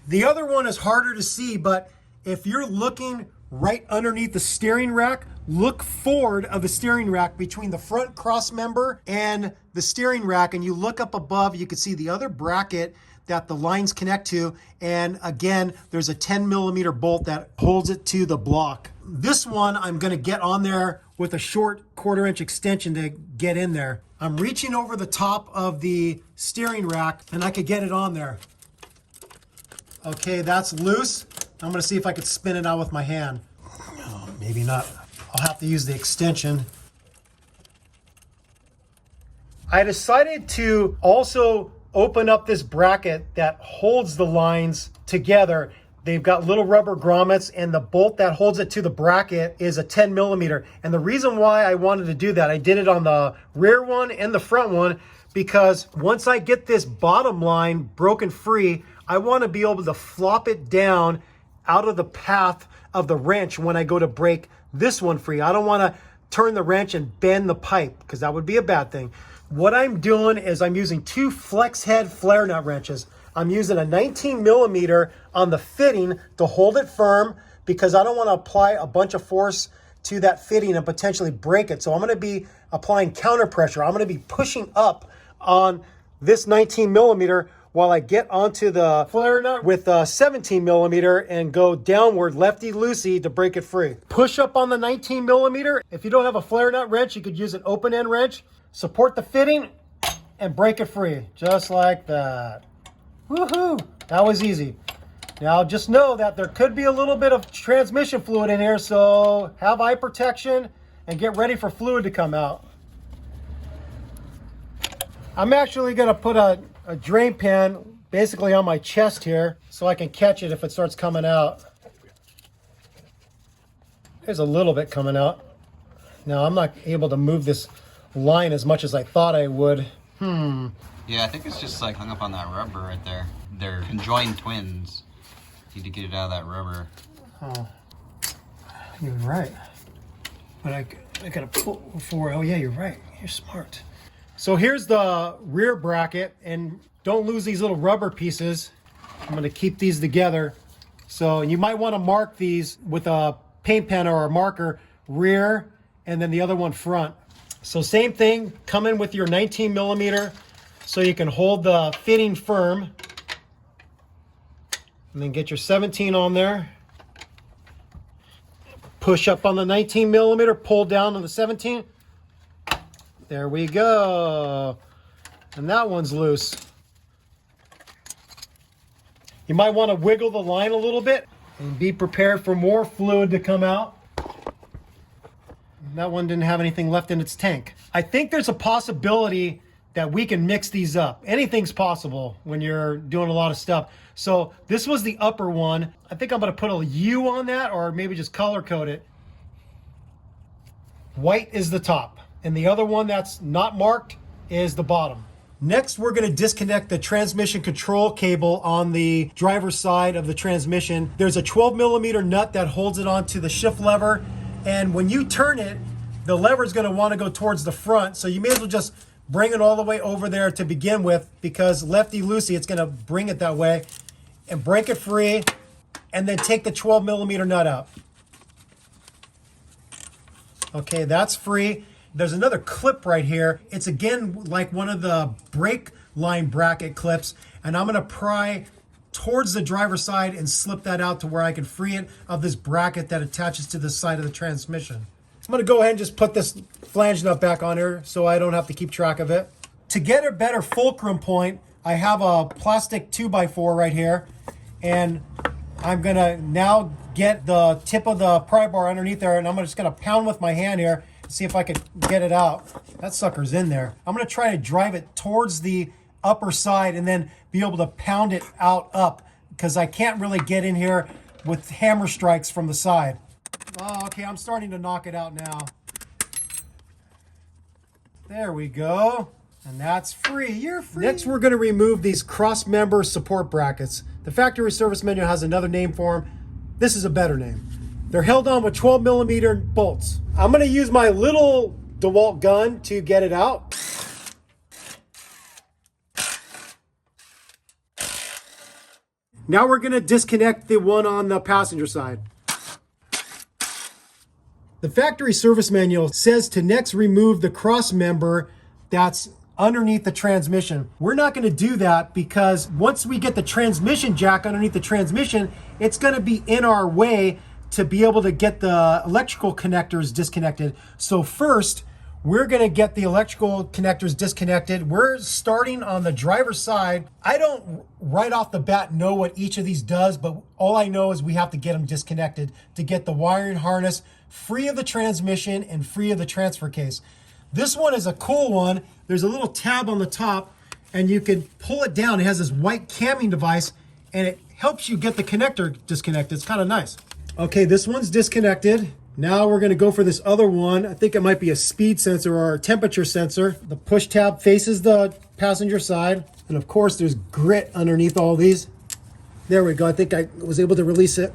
Speaker 1: The other one is harder to see, but if you're looking right underneath the steering rack, look forward of the steering rack between the front cross member and the steering rack, and you look up above, you can see the other bracket that the lines connect to, and again, there's a 10mm bolt that holds it to the block. This one, I'm gonna get on there with a short 1/4" extension to get in there. I'm reaching over the top of the steering rack, and I could get it on there. Okay, that's loose. I'm gonna see if I could spin it out with my hand. Oh, maybe not. I'll have to use the extension. I decided to also open up this bracket that holds the lines together. They've got little rubber grommets, and the bolt that holds it to the bracket is a 10mm. And the reason why I wanted to do that, I did it on the rear one and the front one, because once I get this bottom line broken free, I want to be able to flop it down out of the path of the wrench when I go to break this one free. I don't want to turn the wrench and bend the pipe, because that would be a bad thing. What I'm doing is I'm using 2 flex head flare nut wrenches. I'm using a 19mm on the fitting to hold it firm, because I don't want to apply a bunch of force to that fitting and potentially break it. So I'm going to be applying counter pressure. I'm going to be pushing up on this 19mm while I get onto the flare nut with 17mm and go downward lefty-loosey to break it free. Push up on the 19mm. If you don't have a flare nut wrench, you could use an open end wrench. Support the fitting and break it free, just like that. Woohoo! That was easy. Now just know that there could be a little bit of transmission fluid in here, so have eye protection and get ready for fluid to come out. I'm actually gonna put a drain pan basically on my chest here so I can catch it if it starts coming out. There's a little bit coming out. Now I'm not able to move this line as much as I thought I would.
Speaker 2: Yeah, I think it's just like hung up on that rubber right there. They're conjoined twins. Need to get it out of that rubber.
Speaker 1: Oh, you're right. But I gotta pull forward. Oh yeah, you're right. You're smart. So here's the rear bracket, and don't lose these little rubber pieces. I'm gonna keep these together. So you might want to mark these with a paint pen or a marker, rear, and then the other one front. So same thing, come in with your 19mm so you can hold the fitting firm. And then get your 17 on there. Push up on the 19mm, pull down on the 17. There we go. And that one's loose. You might want to wiggle the line a little bit and be prepared for more fluid to come out. That one didn't have anything left in its tank. I think there's a possibility that we can mix these up. Anything's possible when you're doing a lot of stuff. So this was the upper one. I think I'm gonna put a U on that, or maybe just color code it. White is the top, and the other one that's not marked is the bottom. Next, we're going to disconnect the transmission control cable on the driver's side of the transmission. There's a 12mm nut that holds it onto the shift lever, and when you turn it, the lever is going to want to go towards the front, so you may as well just bring it all the way over there to begin with, because lefty-loosey, it's going to bring it that way, and break it free, and then take the 12mm nut out. Okay, that's free. There's another clip right here. It's again like one of the brake line bracket clips, and I'm gonna pry towards the driver's side and slip that out to where I can free it of this bracket that attaches to the side of the transmission. I'm gonna go ahead and just put this flange nut back on here so I don't have to keep track of it. To get a better fulcrum point, I have a plastic 2x4 right here, and I'm gonna now get the tip of the pry bar underneath there, and I'm just gonna pound with my hand here, see if I could get it out. That sucker's in there. I'm gonna try to drive it towards the upper side and then be able to pound it out up, because I can't really get in here with hammer strikes from the side. Oh, okay, I'm starting to knock it out now. There we go. And that's free. You're free. Next, we're gonna remove these cross-member support brackets. The factory service manual has another name for them. This is a better name. They're held on with 12mm bolts. I'm gonna use my little DeWalt gun to get it out. Now we're gonna disconnect the one on the passenger side. The factory service manual says to next remove the cross member that's underneath the transmission. We're not going to do that because once we get the transmission jack underneath the transmission, it's going to be in our way to be able to get the electrical connectors disconnected. So first, we're going to get the electrical connectors disconnected. We're starting on the driver's side. I don't right off the bat know what each of these does, but all I know is we have to get them disconnected to get the wiring harness free of the transmission and free of the transfer case. This one is a cool one. There's a little tab on the top, and you can pull it down. It has this white camming device, and it helps you get the connector disconnected. It's kind of nice. Okay, this one's disconnected. Now we're gonna go for this other one. I think it might be a speed sensor or a temperature sensor. The push tab faces the passenger side. And of course, there's grit underneath all these. There we go. I think I was able to release it.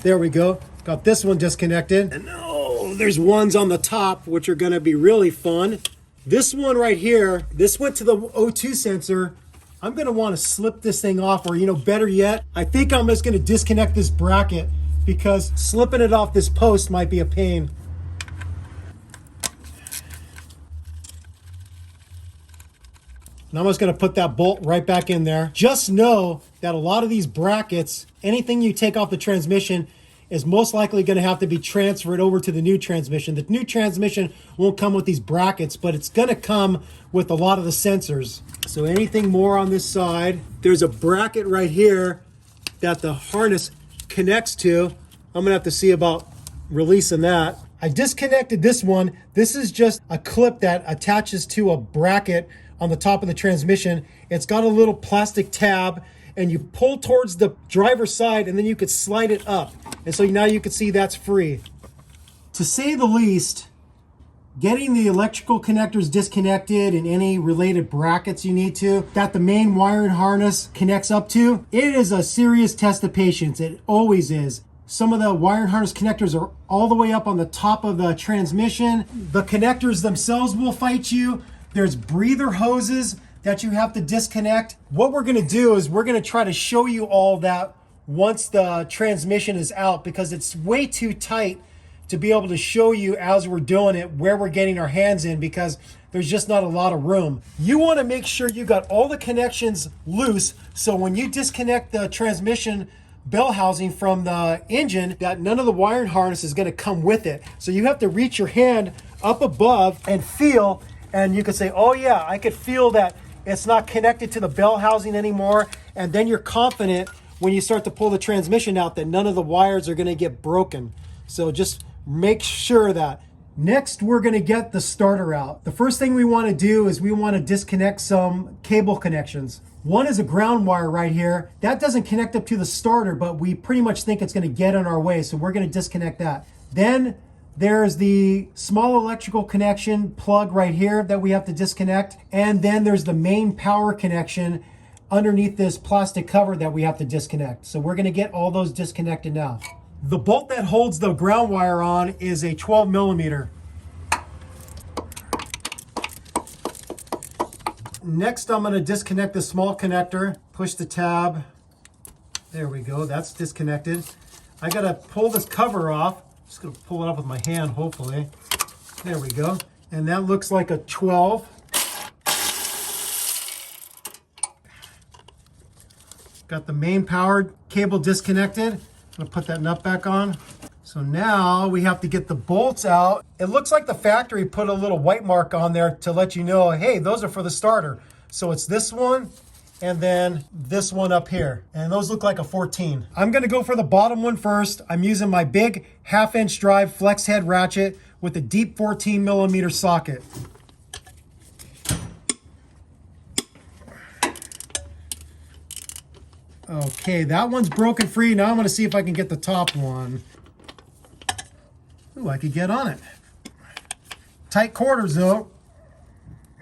Speaker 1: There we go. Got this one disconnected. And oh, there's ones on the top, which are gonna be really fun. This one right here, this went to the O2 sensor. I'm gonna wanna slip this thing off, or better yet, I think I'm just gonna disconnect this bracket because slipping it off this post might be a pain. And I'm just gonna put that bolt right back in there. Just know that a lot of these brackets, anything you take off the transmission is most likely gonna have to be transferred over to the new transmission. The new transmission won't come with these brackets, but it's gonna come with a lot of the sensors. So anything more on this side, there's a bracket right here that the harness connects to. I'm gonna have to see about releasing that. I disconnected this one. This is just a clip that attaches to a bracket on the top of the transmission. It's got a little plastic tab, and you pull towards the driver's side, and then you could slide it up. And so now you can see that's free. To say the least, getting the electrical connectors disconnected and any related brackets you need to, that the main wiring harness connects up to, it is a serious test of patience. It always is. Some of the wiring harness connectors are all the way up on the top of the transmission. The connectors themselves will fight you. There's breather hoses that you have to disconnect. What we're gonna do is we're gonna try to show you all that once the transmission is out, because it's way too tight to be able to show you as we're doing it where we're getting our hands in, because there's just not a lot of room. You wanna make sure you got all the connections loose, so when you disconnect the transmission bell housing from the engine, that none of the wiring harness is gonna come with it. So you have to reach your hand up above and feel, and you could say, oh yeah, I could feel that it's not connected to the bell housing anymore. And then you're confident when you start to pull the transmission out that none of the wires are gonna get broken. So just make sure that Next, we're gonna get the starter out. The first thing we wanna do is we wanna disconnect some cable connections. One is a ground wire right here. That doesn't connect up to the starter, but we pretty much think it's gonna get in our way, so we're gonna disconnect that. Then there's the small electrical connection plug right here that we have to disconnect. And then there's the main power connection underneath this plastic cover that we have to disconnect. So we're gonna get all those disconnected now. The bolt that holds the ground wire on is a 12 millimeter. Next, I'm gonna disconnect the small connector, push the tab. There we go, that's disconnected. I gotta pull this cover off. Just gonna pull it up with my hand, hopefully. There we go. And that looks like a 12. Got the main power cable disconnected. I'm gonna put that nut back on. So now we have to get the bolts out. It looks like the factory put a little white mark on there to let you know, hey, those are for the starter. So it's this one and then this one up here. And those look like a 14. I'm gonna go for the bottom one first. I'm using my big 1/2-inch drive flex head ratchet with a deep 14 millimeter socket. Okay, that one's broken free. Now I'm gonna see if I can get the top one. Ooh, I could get on it. Tight quarters though.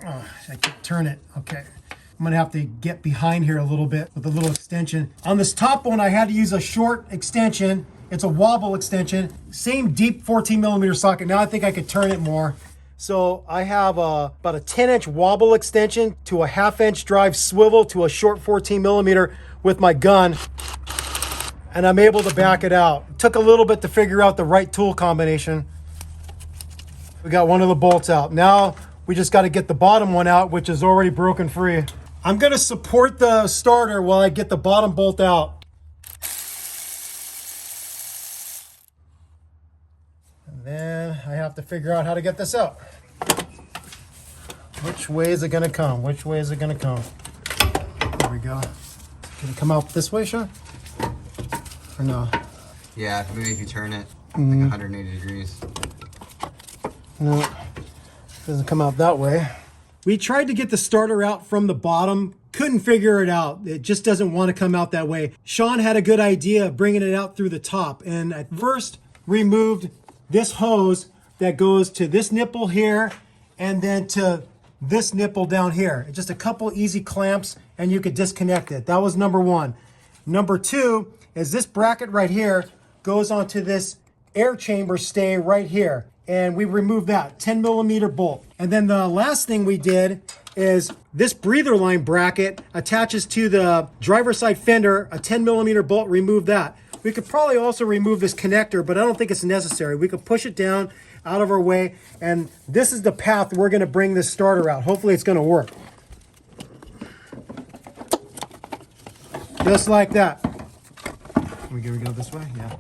Speaker 1: Oh, I can't turn it. Okay. I'm gonna have to get behind here a little bit with a little extension. On this top one, I had to use a short extension. It's a wobble extension. Same deep 14 millimeter socket. Now I think I could turn it more. So I have about a 10-inch wobble extension to a 1/2-inch drive swivel to a short 14 millimeter with my gun. And I'm able to back it out. It took a little bit to figure out the right tool combination. We got one of the bolts out. Now we just got to get the bottom one out, which is already broken free. I'm gonna support the starter while I get the bottom bolt out. And then I have to figure out how to get this out. Which way is it gonna come? Which way is it gonna come? There we go. Can it come out this way, Sean? Or no?
Speaker 2: Yeah, maybe if you turn it like 180 degrees.
Speaker 1: No, it doesn't come out that way. We tried to get the starter out from the bottom, couldn't figure it out. It just doesn't want to come out that way. Sean had a good idea of bringing it out through the top. And I first removed this hose that goes to this nipple here and then to this nipple down here. Just a couple easy clamps and you could disconnect it. That was number one. Number two is this bracket right here goes onto this air chamber stay right here. And we removed that 10 millimeter bolt. And then the last thing we did is this breather line bracket attaches to the driver's side fender, a 10 millimeter bolt, remove that. We could probably also remove this connector, but I don't think it's necessary. We could push it down out of our way. And this is the path we're gonna bring this starter out. Hopefully it's gonna work. Just like that. We go this way, yeah.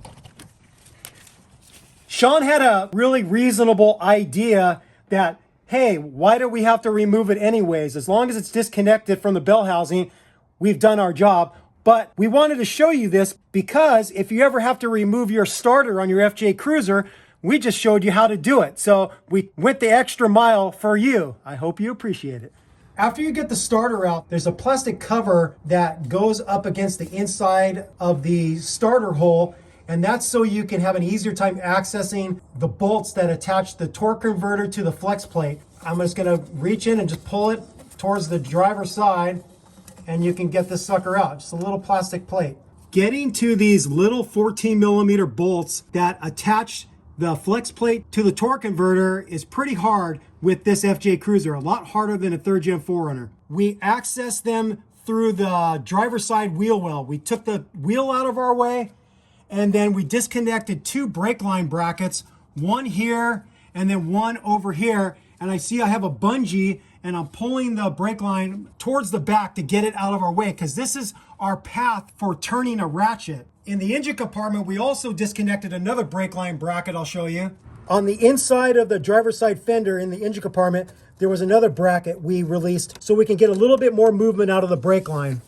Speaker 1: Sean had a really reasonable idea that, hey, why do we have to remove it anyways? As long as it's disconnected from the bell housing, we've done our job. But we wanted to show you this because if you ever have to remove your starter on your FJ Cruiser, we just showed you how to do it. So we went the extra mile for you. I hope you appreciate it. After you get the starter out, there's a plastic cover that goes up against the inside of the starter hole. And that's so you can have an easier time accessing the bolts that attach the torque converter to the flex plate. I'm just gonna reach in and just pull it towards the driver's side and you can get this sucker out. Just a little plastic plate. Getting to these little 14 millimeter bolts that attach the flex plate to the torque converter is pretty hard with this FJ Cruiser, a lot harder than a 3rd Gen 4Runner. We access them through the driver's side wheel well. We took the wheel out of our way, and then we disconnected 2 brake line brackets, one here and then one over here. And I see I have a bungee and I'm pulling the brake line towards the back to get it out of our way because this is our path for turning a ratchet. In the engine compartment, we also disconnected another brake line bracket I'll show you. On the inside of the driver's side fender in the engine compartment, there was another bracket we released so we can get a little bit more movement out of the brake line.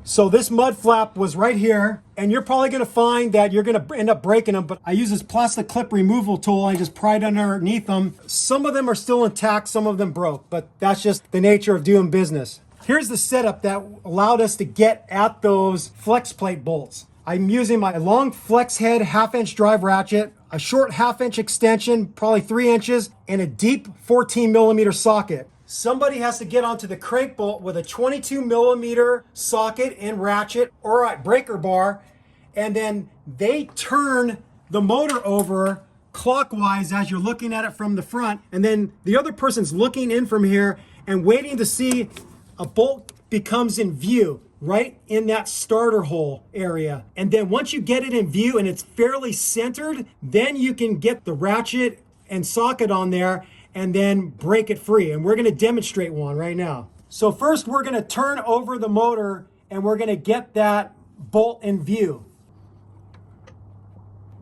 Speaker 1: So this mud flap was right here, and you're probably gonna find that you're gonna end up breaking them, but I use this plastic clip removal tool. I just pry it underneath them. Some of them are still intact, some of them broke, but that's just the nature of doing business. Here's the setup that allowed us to get at those flex plate bolts. I'm using my long flex head 1/2-inch drive ratchet, a short 1/2-inch extension, probably 3 inches, and a deep 14mm socket. Somebody has to get onto the crank bolt with a 22mm socket and ratchet or a breaker bar, and then they turn the motor over clockwise as you're looking at it from the front, and then the other person's looking in from here and waiting to see a bolt becomes in view right in that starter hole area. And then once you get it in view and it's fairly centered, then you can get the ratchet and socket on there and then break it free. And we're gonna demonstrate one right now. So first we're gonna turn over the motor and we're gonna get that bolt in view.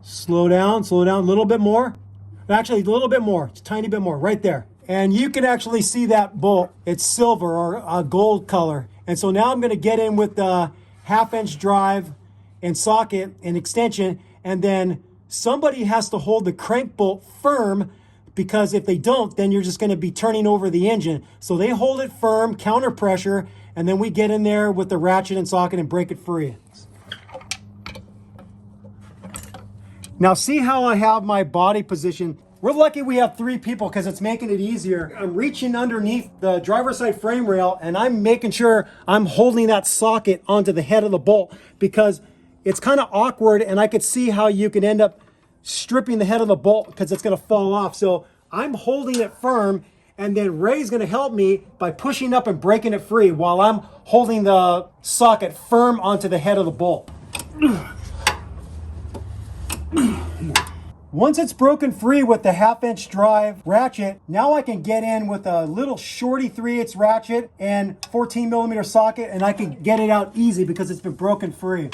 Speaker 1: Slow down a little bit more. Actually, a little bit more, just a tiny bit more, right there. And you can actually see that bolt. It's silver or a gold color. And so now I'm gonna get in with the 1/2-inch drive and socket and extension, and then somebody has to hold the crank bolt firm, because if they don't, then you're just gonna be turning over the engine. So they hold it firm, counter pressure, and then we get in there with the ratchet and socket and break it free. Now see how I have my body position? We're lucky we have 3 people because it's making it easier. I'm reaching underneath the driver's side frame rail and I'm making sure I'm holding that socket onto the head of the bolt, because it's kind of awkward and I could see how you could end up stripping the head of the bolt because it's gonna fall off. So I'm holding it firm, and then Ray's gonna help me by pushing up and breaking it free while I'm holding the socket firm onto the head of the bolt. Once it's broken free with the 1/2-inch drive ratchet, now I can get in with a little shorty 3/8 ratchet and 14mm socket, and I can get it out easy because it's been broken free.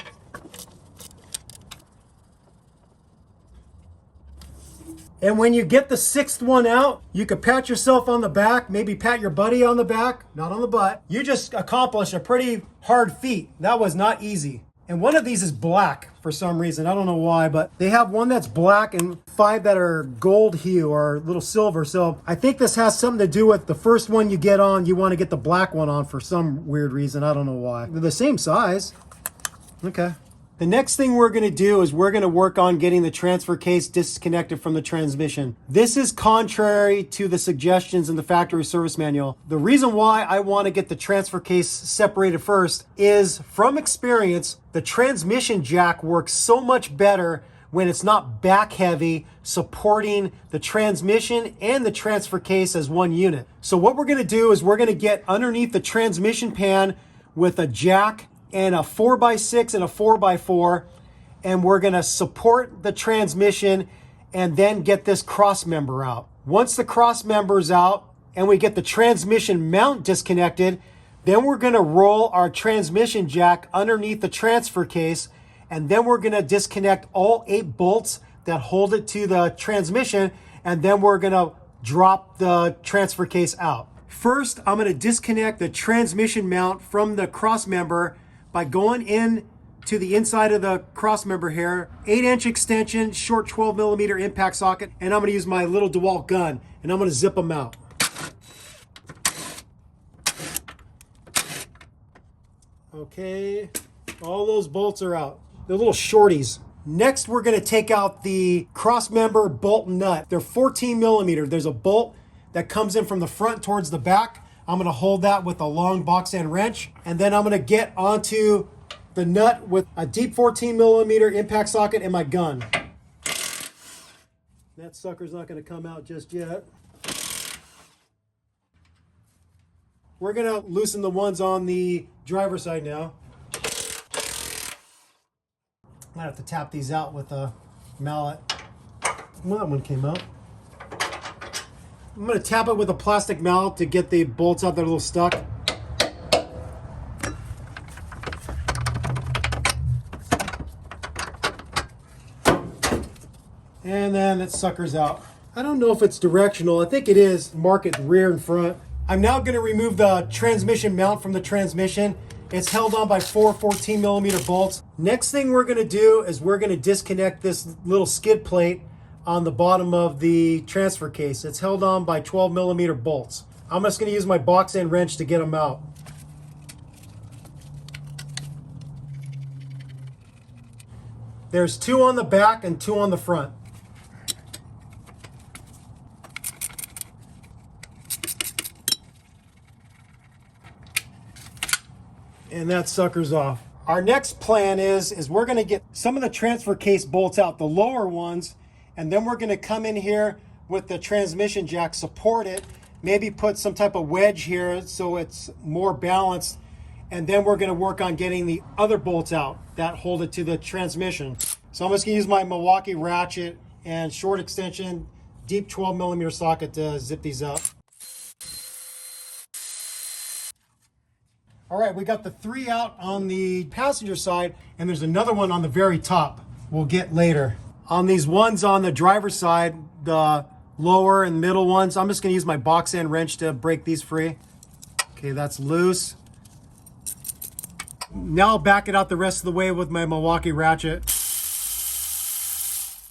Speaker 1: And when you get the 6th one out, you can pat yourself on the back, maybe pat your buddy on the back, not on the butt. You just accomplished a pretty hard feat. That was not easy. And one of these is black for some reason. I don't know why, but they have one that's black and 5 that are gold hue or little silver. So I think this has something to do with the first one you get on, you want to get the black one on for some weird reason. I don't know why. They're the same size. Okay. The next thing we're going to do is we're going to work on getting the transfer case disconnected from the transmission. This is contrary to the suggestions in the factory service manual. The reason why I want to get the transfer case separated first is, from experience, the transmission jack works so much better when it's not back heavy, supporting the transmission and the transfer case as one unit. So what we're going to do is we're going to get underneath the transmission pan with a jack and a 4x6 and a 4x4, and we're gonna support the transmission and then get this cross member out. Once the cross member's out and we get the transmission mount disconnected, then we're gonna roll our transmission jack underneath the transfer case, and then we're gonna disconnect all 8 bolts that hold it to the transmission, and then we're gonna drop the transfer case out. First, I'm gonna disconnect the transmission mount from the cross member by going in to the inside of the cross member here, 8-inch extension, short 12mm impact socket, and I'm gonna use my little DeWalt gun, and I'm gonna zip them out. Okay, all those bolts are out. They're little shorties. Next, we're gonna take out the cross member bolt nut. They're 14mm. There's a bolt that comes in from the front towards the back. I'm gonna hold that with a long box end wrench, and then I'm gonna get onto the nut with a deep 14mm impact socket and my gun. That sucker's not gonna come out just yet. We're gonna loosen the ones on the driver's side now. I have to tap these out with a mallet. Well, that one came out. I'm gonna tap it with a plastic mallet to get the bolts out that are a little stuck. And then that sucker's out. I don't know if it's directional. I think it is. Mark it rear and front. I'm now gonna remove the transmission mount from the transmission It's held on by 4 14-millimeter bolts. Next thing we're going to do is we're going to disconnect this little skid plate on the bottom of the transfer case. It's held on by 12-millimeter bolts. I'm just going to use my box end wrench to get them out. There's 2 on the back and 2 on the front. And that sucker's off. Our next plan is we're going to get some of the transfer case bolts out, the lower ones, and then we're going to come in here with the transmission jack, support it, maybe put some type of wedge here so it's more balanced, and then we're going to work on getting the other bolts out that hold it to the transmission. So I'm just going to use my Milwaukee ratchet and short extension, deep 12-millimeter socket to zip these up. All right, we got the 3 out on the passenger side, and there's another one on the very top we'll get later. On these ones on the driver's side, the lower and middle ones, I'm just going to use my box end wrench to break these free. Okay, that's loose. Now I'll back it out the rest of the way with my Milwaukee ratchet.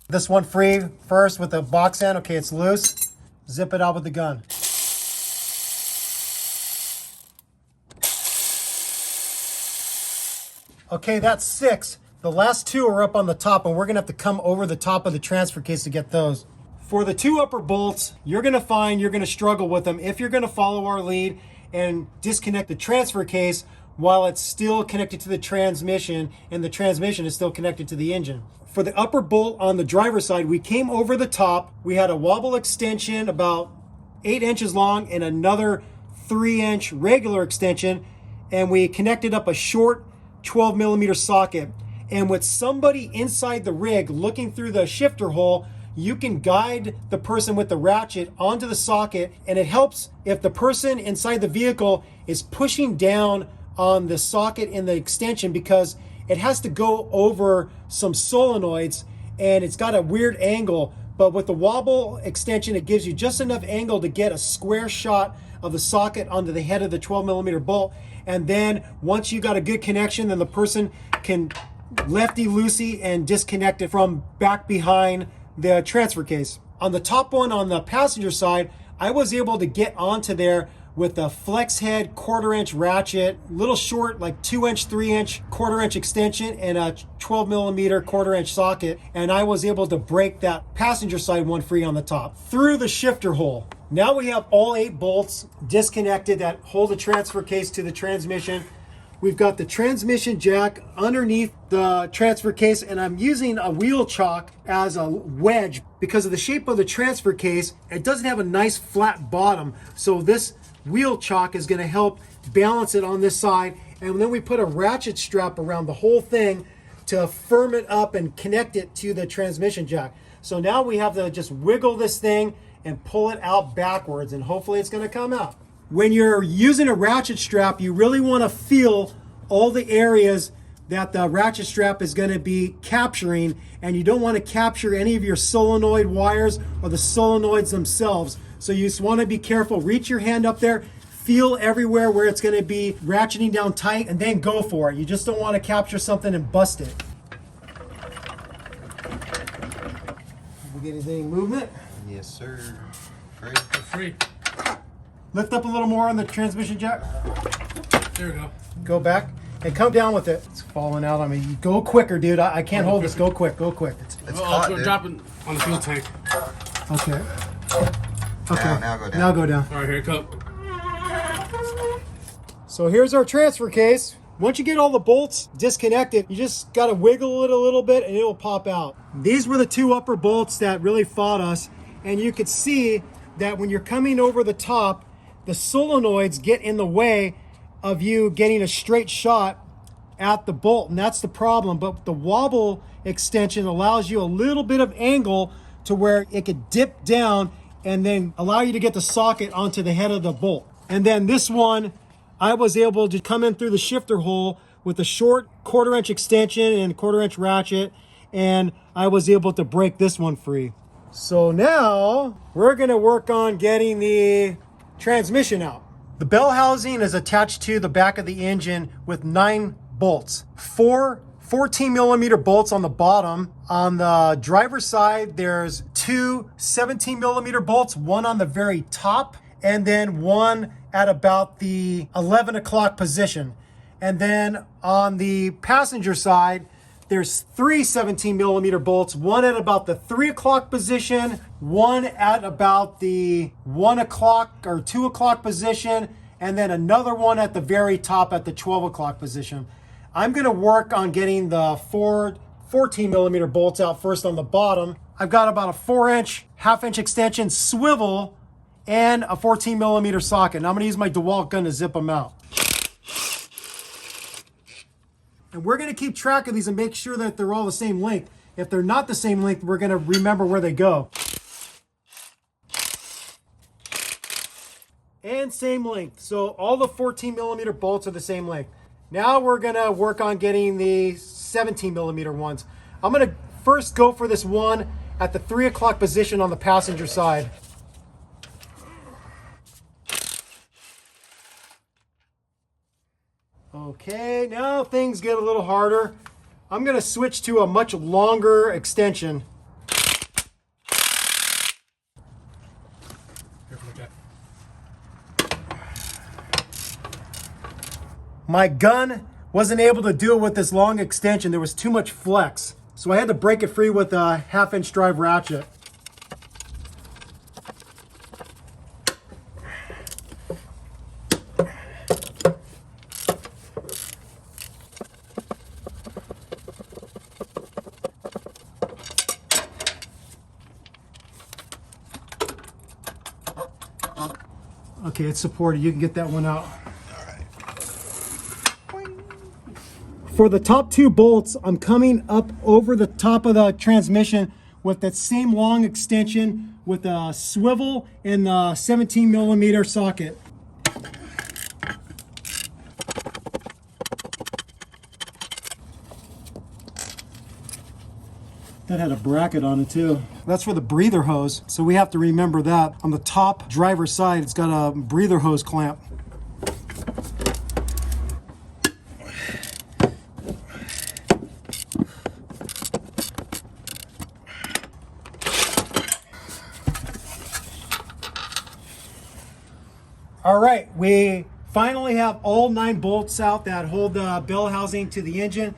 Speaker 1: This one free first with the box end. Okay, it's loose. Zip it out with the gun. Okay, that's 6. The last 2 are up on the top, and we're gonna have to come over the top of the transfer case to get those. For the 2 upper bolts, you're gonna find you're gonna struggle with them if you're gonna follow our lead and disconnect the transfer case while it's still connected to the transmission and the transmission is still connected to the engine. For the upper bolt on the driver's side, we came over the top. We had a wobble extension about 8 inches long and another 3-inch regular extension, and we connected up a short 12-millimeter socket. And with somebody inside the rig looking through the shifter hole, you can guide the person with the ratchet onto the socket, and it helps if the person inside the vehicle is pushing down on the socket in the extension, because it has to go over some solenoids and it's got a weird angle. But with the wobble extension, it gives you just enough angle to get a square shot of the socket onto the head of the 12-millimeter bolt. And then once you got a good connection, then the person can lefty-loosey and disconnect it from back behind the transfer case. On the top one on the passenger side, I was able to get onto there with a flex head 1/4-inch ratchet, little short, like 2-inch, 3-inch, 1/4-inch extension, and a 12-millimeter 1/4-inch socket. And I was able to break that passenger side one free on the top through the shifter hole. Now we have all 8 bolts disconnected that hold the transfer case to the transmission. We've got the transmission jack underneath the transfer case, and I'm using a wheel chock as a wedge because of the shape of the transfer case. It doesn't have a nice flat bottom, so this wheel chock is going to help balance it on this side. And then we put a ratchet strap around the whole thing to firm it up and connect it to the transmission jack. So now we have to just wiggle this thing and pull it out backwards, and hopefully it's going to come out. When you're using a ratchet strap, you really want to feel all the areas that the ratchet strap is going to be capturing, and you don't want to capture any of your solenoid wires or the solenoids themselves. So you just want to be careful. Reach your hand up there, feel everywhere where it's going to be ratcheting down tight, and then go for it. You just don't want to capture something and bust it. Did we get anything movement?
Speaker 2: Yes, sir. Free.
Speaker 3: Free.
Speaker 1: Lift up a little more on the transmission jack.
Speaker 3: There we go.
Speaker 1: Go back and come down with it. It's falling out on me. You go quicker, dude. I can't hold this. Go quick. Go quick.
Speaker 2: It's
Speaker 3: I'll
Speaker 2: hot, dude.
Speaker 3: drop it on the fuel tank.
Speaker 1: Okay. Okay.
Speaker 2: Now go down.
Speaker 1: Now go down.
Speaker 3: All right, here it comes.
Speaker 1: So here's our transfer case. Once you get all the bolts disconnected, you just got to wiggle it a little bit and it will pop out. These were the 2 upper bolts that really fought us. And you could see that when you're coming over the top, the solenoids get in the way of you getting a straight shot at the bolt, and that's the problem. But the wobble extension allows you a little bit of angle to where it could dip down and then allow you to get the socket onto the head of the bolt. And then this one, I was able to come in through the shifter hole with a short 1/4-inch extension and 1/4-inch ratchet, and I was able to break this one free. So now we're going to work on getting the transmission out. The bell housing is attached to the back of the engine with 9 bolts. 4 14mm bolts on the bottom. On the driver's side, there's 2 17mm bolts, one on the very top, and then one at about the 11 o'clock position. And then on the passenger side, there's 3 17mm bolts, one at about the 3 o'clock position, one at about the 1 o'clock or 2 o'clock position, and then another one at the very top at the 12 o'clock position. I'm gonna work on getting the 14mm bolts out first on the bottom. I've got about a 4-inch, half-inch extension swivel and a 14mm socket. And I'm gonna use my DeWalt gun to zip them out. And we're gonna keep track of these and make sure that they're all the same length. If they're not the same length, we're gonna remember where they go. And same length. So all the 14mm bolts are the same length. Now we're gonna work on getting the 17mm ones. I'm gonna first go for this one at the 3 o'clock position on the passenger side. Okay, now things get a little harder. I'm gonna switch to a much longer extension. My gun wasn't able to do it with this long extension. There was too much flex. So I had to break it free with a 1/2-inch drive ratchet. Okay, it's supported. You can get that one out. For the top 2 bolts, I'm coming up over the top of the transmission with that same long extension with a swivel and the 17mm socket. That had a bracket on it too. That's for the breather hose, so we have to remember that. On the top driver's side, it's got a breather hose clamp. All right, we finally have all 9 bolts out that hold the bell housing to the engine.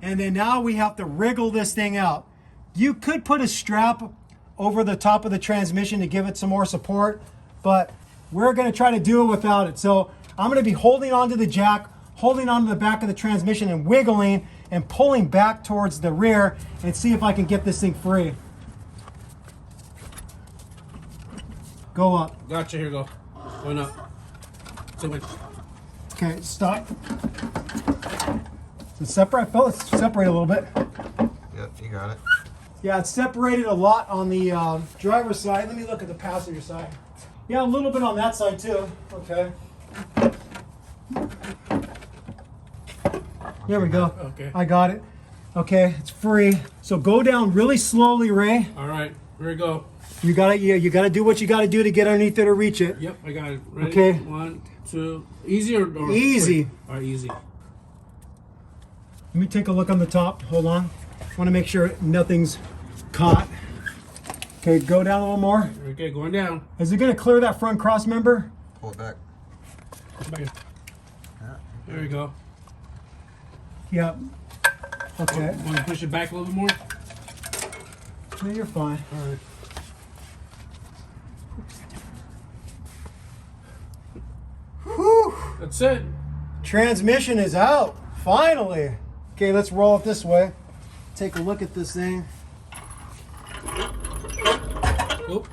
Speaker 1: And then now we have to wriggle this thing out. You could put a strap over the top of the transmission to give it some more support, but we're gonna try to do it without it. So I'm gonna be holding onto the jack, holding onto the back of the transmission and wiggling and pulling back towards the rear and see if I can get this thing free. Go up.
Speaker 3: Gotcha, here you go. Going up.
Speaker 1: Okay, stop. So separate, I felt it separate a little bit.
Speaker 2: Yep, you got it.
Speaker 1: Yeah, it's separated a lot on the driver's side. Let me look at the passenger side. Yeah, a little bit on that side too. Okay. There we go.
Speaker 3: Okay.
Speaker 1: I got it. Okay, it's free. So go down really slowly, Ray.
Speaker 3: All right, here we go.
Speaker 1: You gotta, you gotta do what you gotta do to get underneath it or reach it.
Speaker 3: Yep, I got it. Ready?
Speaker 1: Okay.
Speaker 3: 1, 2. Easy or
Speaker 1: easy?
Speaker 3: Quick? All right, easy.
Speaker 1: Let me take a look on the top. Hold on. I want to make sure nothing's caught. Okay, go down a little more.
Speaker 3: Okay, going down.
Speaker 1: Is it going to clear that front cross member?
Speaker 2: Pull it back.
Speaker 3: Back. There we go.
Speaker 1: Yep. Okay.
Speaker 3: Want to push it back a little bit more?
Speaker 1: No, you're fine.
Speaker 3: All right.
Speaker 1: Whew.
Speaker 3: That's it.
Speaker 1: Transmission is out. Finally. Okay, let's roll it this way. Take a look at this thing.
Speaker 3: Oop.